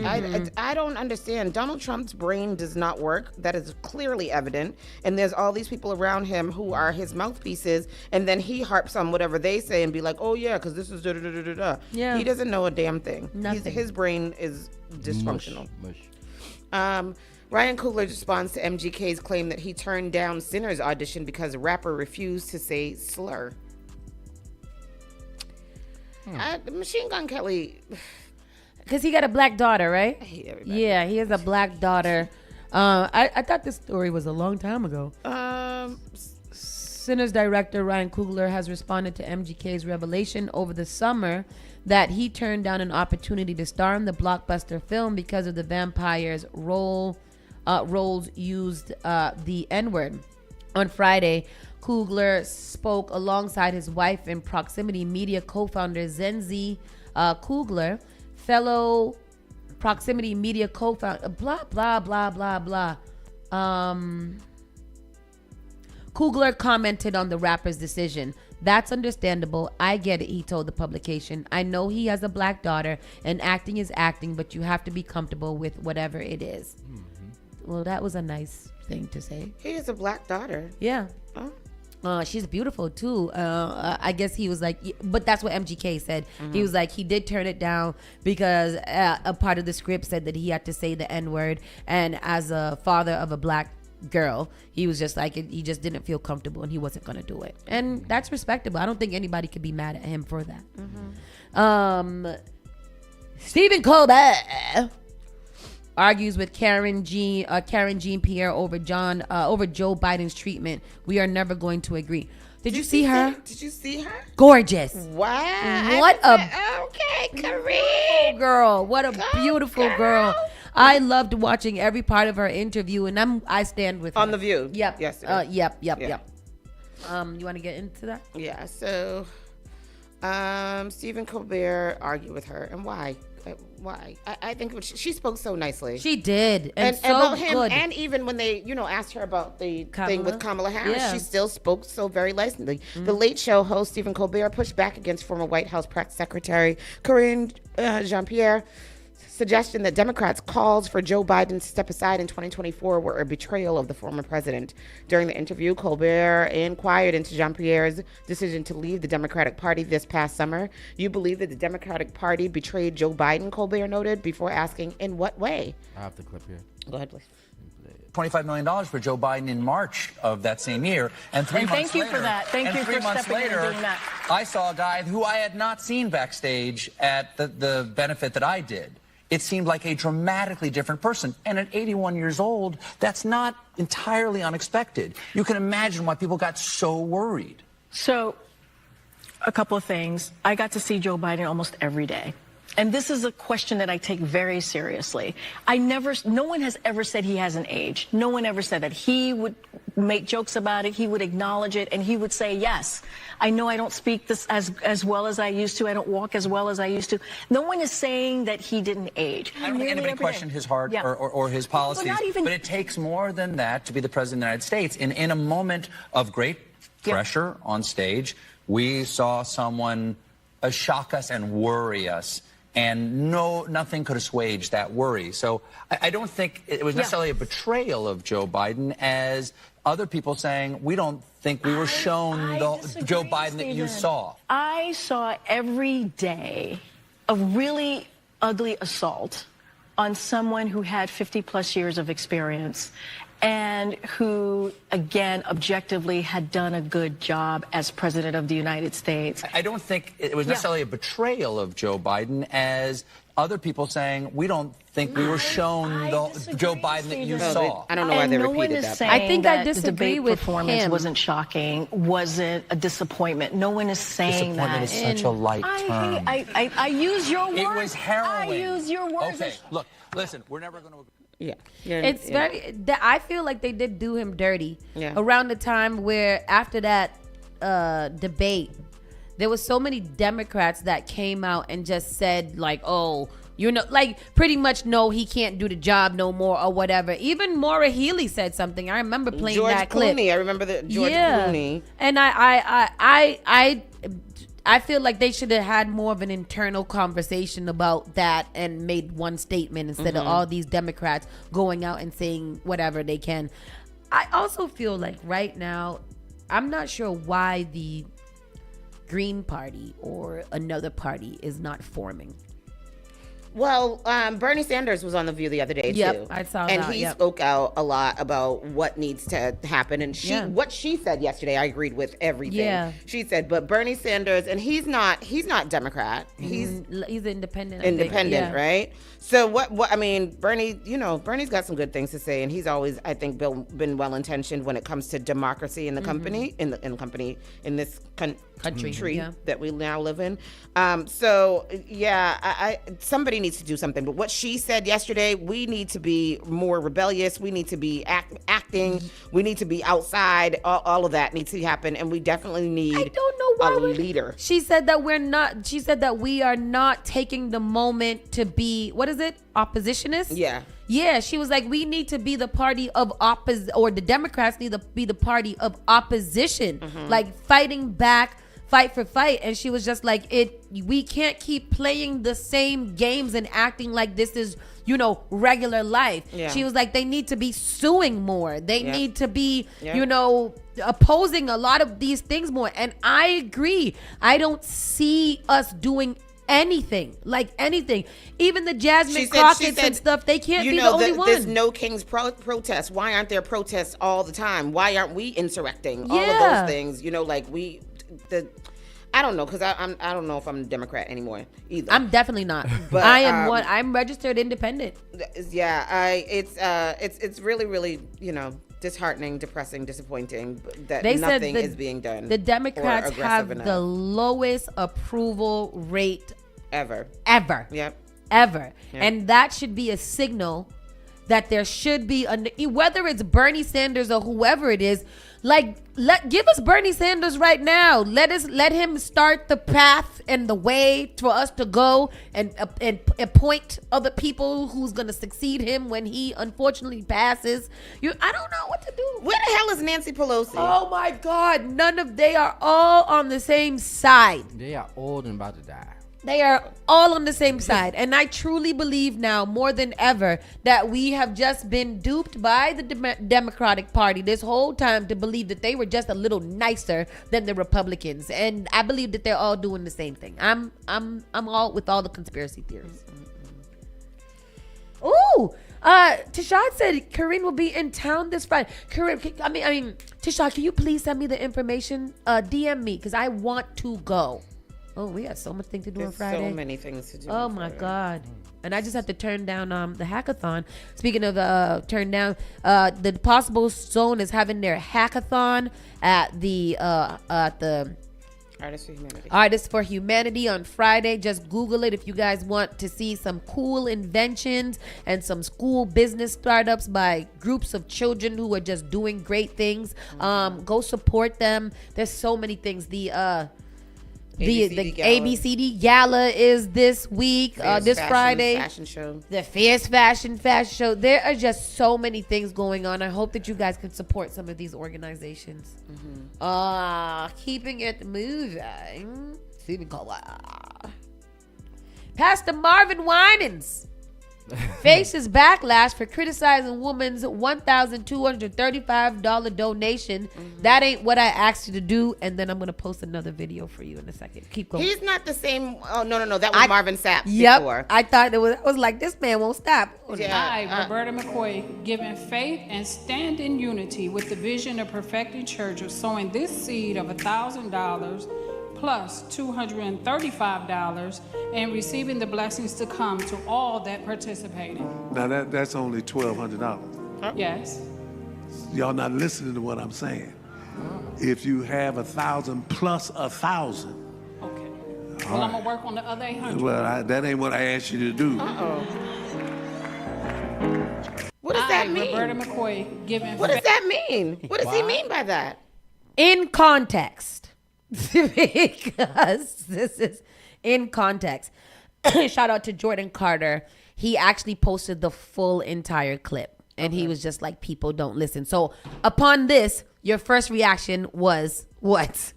I don't understand. Donald Trump's brain does not work. That is clearly evident. And there's all these people around him who are his mouthpieces, and then he harps on whatever they say and be like, "Oh yeah, because this is da da da da da." Yeah. He doesn't know a damn thing. Nothing. His brain is dysfunctional. Mush. Ryan Coogler responds to MGK's claim that he turned down Sinner's audition because the rapper refused to say slur. Machine Gun Kelly, because he got a black daughter, right? I hate everybody. Yeah, he has a black daughter. I thought this story was a long time ago. Sinners director Ryan Coogler has responded to MGK's revelation over the summer that he turned down an opportunity to star in the blockbuster film because of the vampire's roles used the N-word. On Friday, Coogler spoke alongside his wife and Proximity Media co-founder Zenzi Coogler, fellow Proximity Media co-founder, blah, blah, blah, blah, blah. Coogler commented on the rapper's decision. "That's understandable. I get it," he told the publication. "I know he has a black daughter and acting is acting, but you have to be comfortable with whatever it is." Well, that was a nice thing to say. He has a black daughter. Yeah. She's beautiful too. I guess he was like, but that's what MGK said. He was like, he did turn it down because a part of the script said that he had to say the N-word, and as a father of a black girl, he was just like, he just didn't feel comfortable and he wasn't gonna do it, and that's respectable. I don't think anybody could be mad at him for that. Stephen Colbert argues with Karen Jean-Pierre over Joe Biden's treatment. We are never going to agree. Did you see her? Did you see her? Gorgeous. Wow. What a okay, Kareem. girl. What a beautiful girl. I loved watching every part of her interview, and I stand with her. On The View. Yep. Yes. Yep. You want to get into that? Yeah. So, Stephen Colbert argued with her, and why? Why? I think she spoke so nicely. She did, and so about him, good. and even when they, asked her about the thing with Kamala Harris, she still spoke so very nicely. The Late Show host Stephen Colbert pushed back against former White House press secretary Karine Jean-Pierre. Suggestion that Democrats' calls for Joe Biden to step aside in 2024 were a betrayal of the former president. During the interview, Colbert inquired into Jean-Pierre's decision to leave the Democratic Party this past summer. You believe that the Democratic Party betrayed Joe Biden, Colbert noted, before asking, in what way? I have the clip here. Go ahead, please. $25 million for Joe Biden in March of that same year. And three months thank you later, for that. Thank you for stepping in and doing that. I saw a guy who I had not seen backstage at the benefit that I did. It seemed like a dramatically different person. And at 81 years old, that's not entirely unexpected. You can imagine why people got so worried. So, a couple of things. I got to see Joe Biden almost every day. And this is a question that I take very seriously. No one has ever said he hasn't aged. No one ever said that. He would make jokes about it. He would acknowledge it. And he would say, yes, I know I don't speak this as well as I used to. I don't walk as well as I used to. No one is saying that he didn't age. I don't think anybody questioned his heart or his policies. But it takes more than that to be the president of the United States. In a moment of great pressure on stage, we saw someone shock us and worry us. And nothing could assuage that worry. So I don't think it was necessarily a betrayal of Joe Biden as other people saying, we don't think we were shown the Joe Biden that you saw. I saw every day a really ugly assault on someone who had 50 plus years of experience and who, again, objectively had done a good job as president of the United States. I don't think it was necessarily a betrayal of Joe Biden as other people saying, we don't think we were shown the Joe Biden that you saw. I don't know why they repeated that. I think I disagree with performance him. Wasn't shocking, wasn't a disappointment. No one is saying that. Disappointment is such a light term. I use your words. It was harrowing. I use your words. Okay, look, listen, we're never going to agree. It's very. I feel like they did do him dirty. Around the time where after that debate, there was so many Democrats that came out and just said like, "Oh, like pretty much no, he can't do the job no more or whatever." Even Maura Healey said something. I remember playing that clip. George Clooney. I remember that George Clooney. And I feel like they should have had more of an internal conversation about that and made one statement instead of all these Democrats going out and saying whatever they can. I also feel like right now, I'm not sure why the Green Party or another party is not forming. Well, Bernie Sanders was on The View the other day, too. I saw and that. he spoke out a lot about what needs to happen. And what she said yesterday, I agreed with everything. Yeah. She said, but Bernie Sanders, and he's not Democrat. He's independent. Independent, right? So what I mean, Bernie, Bernie's got some good things to say, and he's always, I think, been well intentioned when it comes to democracy in the company, in this country that we now live in. Somebody needs to do something. But what she said yesterday, we need to be more rebellious. We need to be acting. We need to be outside. All of that needs to happen, and we definitely need a leader. She said that we're not. She said that we are not taking the moment to be. What is it? Oppositionist? Yeah. Yeah, she was like, we need to be the party of or the Democrats need to be the party of opposition, like fighting back, fight for fight. And she was just like, we can't keep playing the same games and acting like this is, regular life. Yeah. She was like, they need to be suing more. They need to be, opposing a lot of these things more. And I agree. I don't see us doing anything. Even the Jasmine Crockett's and stuff, they can't be the only one. There's no King's protests. Why aren't there protests all the time? Why aren't we insurrecting? All of those things, I don't know because I don't know if I'm a Democrat anymore either. I'm definitely not. But I am I'm registered independent. Yeah, it's really, really, disheartening, depressing, disappointing that nothing is being done. The Democrats have the lowest approval rate ever. Yep. Ever. Yep. And that should be a signal that there should be whether it's Bernie Sanders or whoever it is, give us Bernie Sanders right now. Let him start the path and the way for us to go and appoint other people who's going to succeed him when he unfortunately passes. I don't know what to do. Where the hell is Nancy Pelosi? Oh my God. They are all on the same side. They are old and about to die. They are all on the same side. And I truly believe now more than ever that we have just been duped by the Democratic Party this whole time to believe that they were just a little nicer than the Republicans. And I believe that they're all doing the same thing. I'm all with all the conspiracy theories. Ooh, Tashad said Karine will be in town this Friday. Tashad, can you please send me the information? DM me because I want to go. Oh, we got so much thing to do on Friday. So many things to do. Oh my God. And I just have to turn down the hackathon. Speaking of turn down, the Possible Zone is having their hackathon at the Artists for Humanity on Friday. Just Google it if you guys want to see some cool inventions and some school business startups by groups of children who are just doing great things. Go support them. There's so many things. The ABCD Gala is this week, this Friday. Fashion show. The Fierce Fashion Show. There are just so many things going on. I hope that you guys can support some of these organizations. Keeping it moving. Pastor Marvin Winans faces backlash for criticizing woman's $1,235 donation. That ain't what I asked you to do. And then I'm going to post another video for you in a second. Keep going. He's not the same. Oh, no. That was Marvin Sapp before. I thought I was like, this man won't stop. I, Roberta McCoy, giving faith and stand in unity with the vision of Perfecting Church of sowing this seed of $1,000 plus $235 and receiving the blessings to come to all that participated. Now that's only $1,200. Yes. Y'all not listening to what I'm saying. If you have 1,000 plus 1,000. Okay. Well, I'm gonna work on the other 800. Well, that ain't what I asked you to do. What does that mean? Roberta McCoy, giving. What does that mean? What does he mean by that? In context. Because this is in context. Shout out to Jordan Carter. He actually posted the full entire clip and he was just like, people don't listen. So upon this, your first reaction was what?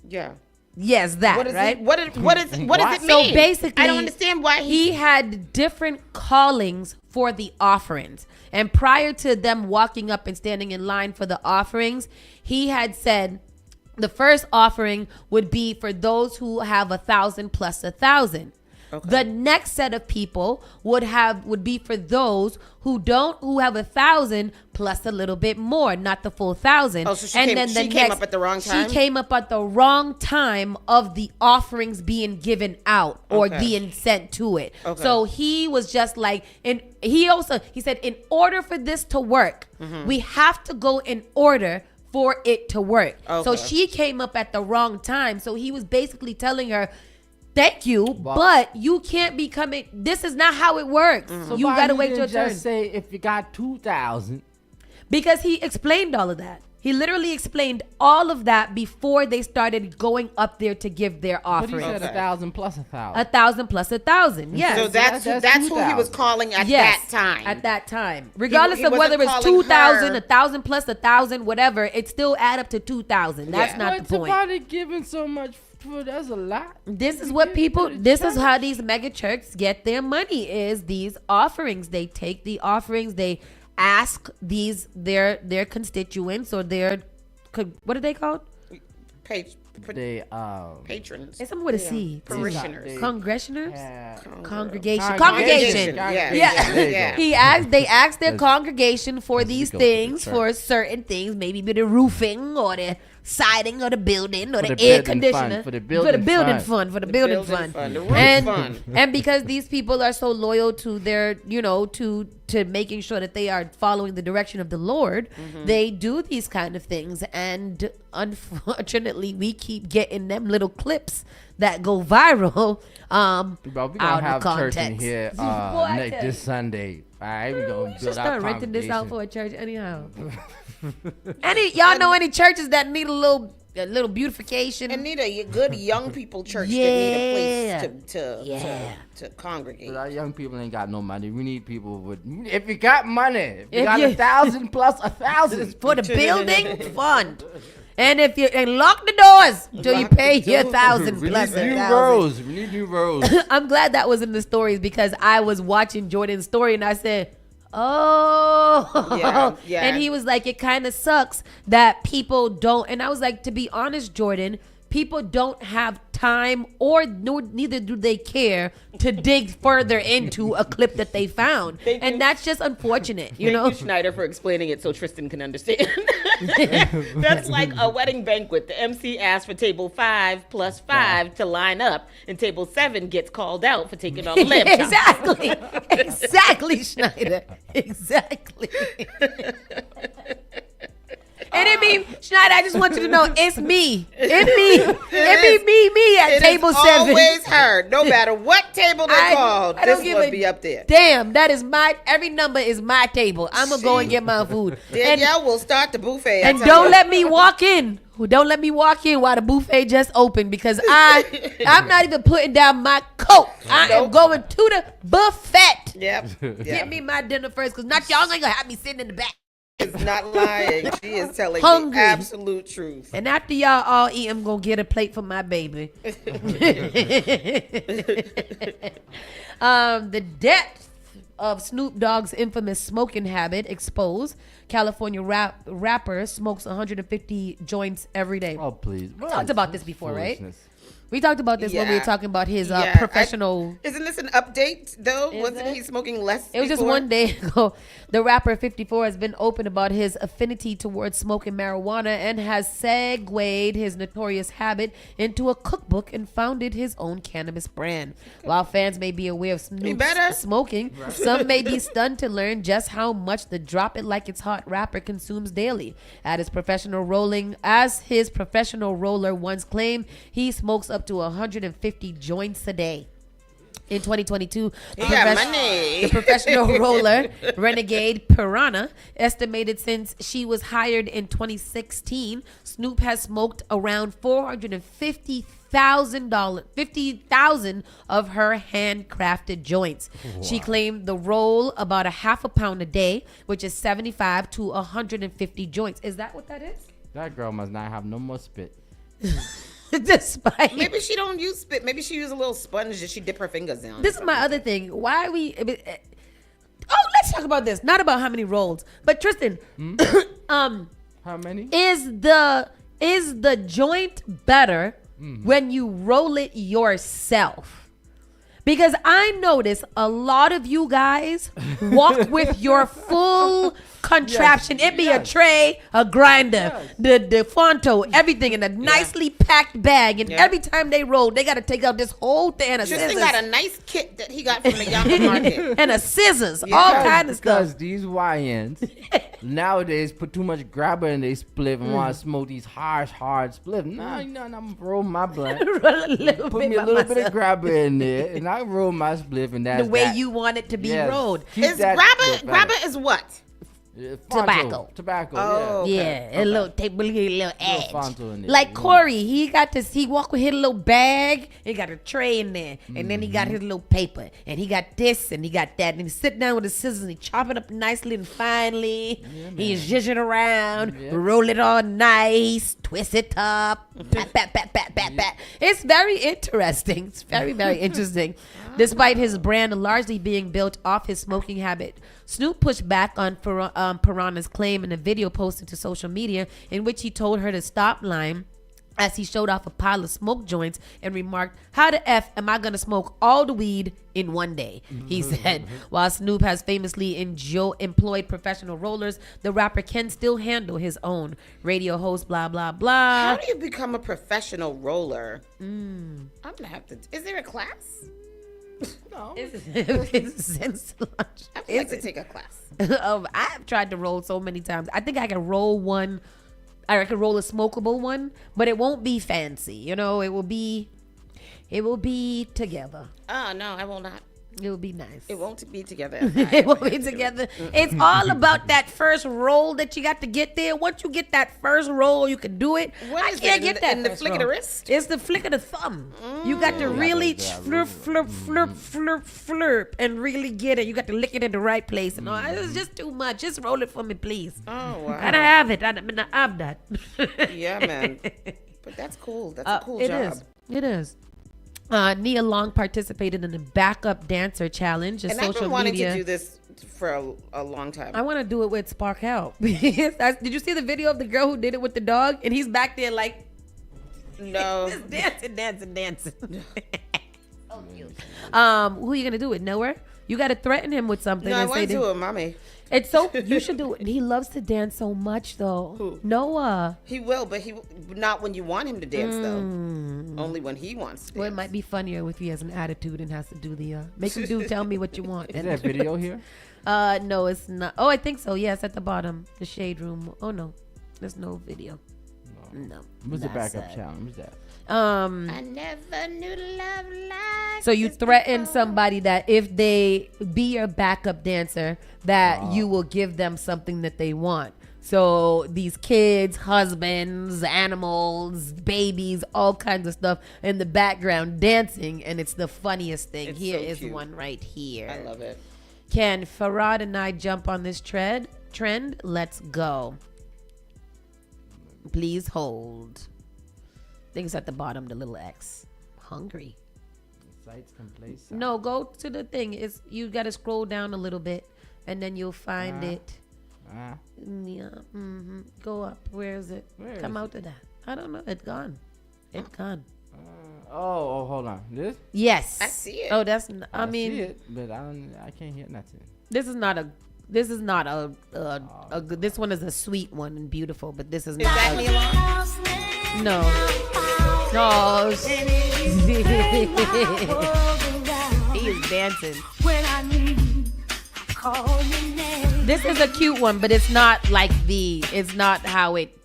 Yeah. Yes, that, right? What does it mean? So basically, I don't understand why he had different callings for the offerings. And prior to them walking up and standing in line for the offerings, he had said, the first offering would be for those who have 1,000 plus 1,000. Okay. The next set of people would be for those who have 1,000 plus a little bit more, not the full 1,000. Oh, so she came up at the wrong time? She came up at the wrong time of the offerings being given out or being sent to it. Okay. So he was just like, he said, in order for this to work, we have to go in order for it to work. Okay. So she came up at the wrong time. So he was basically telling her, thank you, but you can't be coming. This is not how it works. So you got to wait your turn. Just say if you got 2,000. Because he explained all of that. He literally explained all of that before they started going up there to give their offering. But he said 1,000 plus 1,000. 1,000 plus 1,000. Yes. So that's who he was calling at that time. At that time, regardless of whether it's 2,000, 1,000 plus 1,000, whatever, it still add up to 2,000. That's not the point. Why are they giving so much? That's a lot. This is what people. This is how these mega churches get their money. Is these offerings? They take the offerings. They ask their constituents or their, what are they called? Patrons. It's something with a C. Parishioners. Congregation. Yeah. They ask their congregation for these things, for certain things, maybe the roofing or the siding or the building or For the the air building conditioner. fund, for the building fund. For the building fund. The roof And, fund. and because these people are so loyal to their, to making sure that they are following the direction of the Lord, they do these kind of things. And unfortunately, we keep getting them little clips that go viral. Bro, we out gonna of have church in context. here What? this Sunday. All right, we gonna We should build our start renting this out congregation. for a church anyhow. Y'all know any churches that need a little beautification? And need a good young people church Yeah. that need a place to congregate. But our young people ain't got no money. We need people with. If you got money, if you If got you- 1,000 plus 1,000 for the building fund. And if you lock the doors till you pay your 1,000 We plus need new 1,000. rows. We need new rows. I'm glad that was in the stories because I was watching Jordan's story and I said, oh, Yeah. And he was like, it kind of sucks that people don't. And I was like, to be honest, Jordan, people don't have time or neither do they care to dig further into a clip that they found. And that's just unfortunate, you know? Thank you, Schneider, for explaining it so Tristan can understand. That's like a wedding banquet. The MC asks for table 5 plus 5 to line up, and table 7 gets called out for taking all the lamb chops. Exactly, Schneider. Exactly. And it mean, Schneider, I just want you to know, it's me. It be me at table 7. Always her, no matter what table they called. I don't This give would a be up there. Damn, that is every number is my table. I'm going to go and get my food. Danielle will start the buffet. I And tell don't you. let me walk in. Don't let me walk in while the buffet just opened because I'm not even putting down my coat. I am going to the buffet. Yep. Get me my dinner first because not y'all ain't going to have me sitting in the back. Is not lying. She is telling Hungry. the absolute truth. And after y'all all eat, I'm going to get a plate for my baby. The depth of Snoop Dogg's infamous smoking habit exposed. California rapper smokes 150 joints every day. Oh, please. We talked about this before, right? We talked about this when we were talking about his professional. Isn't this an update though? Wasn't he smoking less? It was just one day ago. The rapper 54 has been open about his affinity towards smoking marijuana and has segued his notorious habit into a cookbook and founded his own cannabis brand. While fans may be aware of Snoop's smoking, some may be stunned to learn just how much the Drop It Like It's Hot rapper consumes daily. As his professional roller once claimed, he smokes up to 150 joints a day. In 2022, the professional roller Renegade Piranha estimated since she was hired in 2016, Snoop has smoked around 50,000 of her handcrafted joints. Wow. She claimed the roll about a half a pound a day, which is 75 to 150 joints. Is that what that is? That girl must not have no more spit. Despite maybe she don't use spit. Maybe she use a little sponge that she dip her fingers down. This is my other thing. Why are we? Let's talk about this. Not about how many rolls, but Tristan. How many? Is the joint better when you roll it yourself? Because I notice a lot of you guys walk with your full contraption. It be a tray, a grinder, the Fonto, everything in a nicely packed bag. And every time they roll, they got to take out this whole thing and a Tristan scissors. got a nice kit that he got from the Yama market. And a scissors, all kind of stuff. Because these YNs nowadays put too much grabber in their spliff and want to smoke these hard spliff. Nah, I'm going to roll my blunt. Put me a little bit of grabber in there and I roll my spliff and that's the way you want it to be rolled. Is grabber is what? Tobacco. Oh, yeah, a little edge. Fonto in there. Like Corey, he walk with his little bag. He got a tray in there, and then he got his little paper, and he got this, and he got that, and he sit down with his scissors and he chop it up nicely and finely. He zhuzh it around, roll it all nice, twist it up, pat. It's very interesting. It's very, very interesting. Despite his brand largely being built off his smoking habit, Snoop pushed back on Piranha's claim in a video posted to social media in which he told her to stop lying as he showed off a pile of smoke joints and remarked, "How the F am I going to smoke all the weed in one day?" He said. While Snoop has famously employed professional rollers, the rapper can still handle his own. Radio host, blah, blah, blah. How do you become a professional roller? I'm going to have to. Is there a class? No. I'd like to take a class. I've tried to roll so many times. I think I can roll one. I could roll a smokable one, but it won't be fancy. You know, it will be together. Oh, no, I will not. It will be nice. It won't be together. It won't be together. It's all about that first roll that you got to get there. Once you get that first roll, you can do it. What is that? In the flick of the wrist? It's the flick of the thumb. You got to really flirp, and really get it. You got to lick it in the right place. And all. It's just too much. Just roll it for me, please. Oh, wow. And I have it. I have that. Yeah, man. But that's cool. That's a cool job. It is. Nia Long participated in the backup dancer challenge. And I've been wanting to do this for a long time. I want to do it with Spark Help. Did you see the video of the girl who did it with the dog? And he's back there like, no, just dancing. So cute. Who are you gonna do it? Nowhere. You got to threaten him with something. No, I want to do it, mommy. It's so you should do it. And he loves to dance so much, though. Who? Noah. He will, but not when you want him to dance, though. Only when he wants to. Well, it might be funnier if he has an attitude and has to do the make him do. Tell me what you want. Is that video here? No, it's not. Oh, I think so. Yes, at the bottom, the shade room. Oh no, there's no video. No. What's the backup challenge? What's that? I never knew love like. So you threaten somebody that if they be your backup dancer, that you will give them something that they want. So these kids, husbands, animals, babies, all kinds of stuff in the background dancing, and it's the funniest thing. It's Here so is cute. one right here. I love it. Can Farad and I jump on this trend? Let's go. Please hold. I think it's at the bottom, the little X. Hungry. Sites can play sites. No, go to the thing. You got to scroll down a little bit, and then you'll find it. Yeah. Go up. Where is it? Come out of that. I don't know. It's gone. It's gone. Hold on. This? Yes. I see it. Oh, that's. I see it, but I can't hear nothing. This is not a. This one is a sweet one and beautiful, but this is not. Is that me alone? No. No. He is dancing. This is a cute one, but it's not it's not how it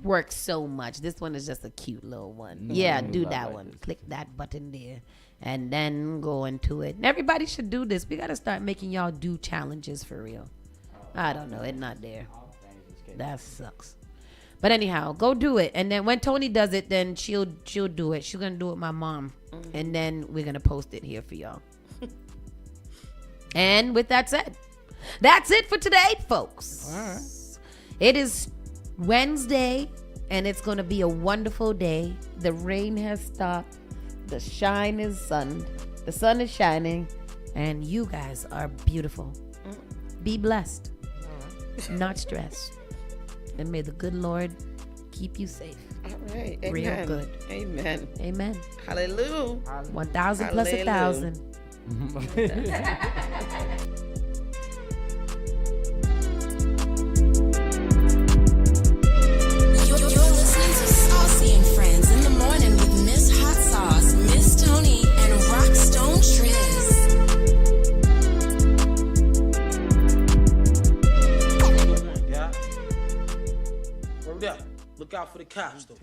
works so much. This one is just a cute little one. Yeah, do that one. Click that button there. And then go into it. And everybody should do this. We got to start making y'all do challenges for real. I don't know. It's not there. That sucks. But anyhow, go do it. And then when Tony does it, then she'll do it. She's going to do it with my mom. And then we're going to post it here for y'all. And with that said, that's it for today, folks. All right. It is Wednesday, and it's going to be a wonderful day. The rain has stopped. The sun is shining, and you guys are beautiful. Be blessed, not stressed, and may the good Lord keep you safe. All right. Amen. Real good. Amen. Amen. Hallelujah. 1,000 plus 1,000. You're listening to Saucy and Friends in the morning with Miss Hot Sauce, Miss Tony, and Rockstone Triz. Word up. Look out for the cops, though.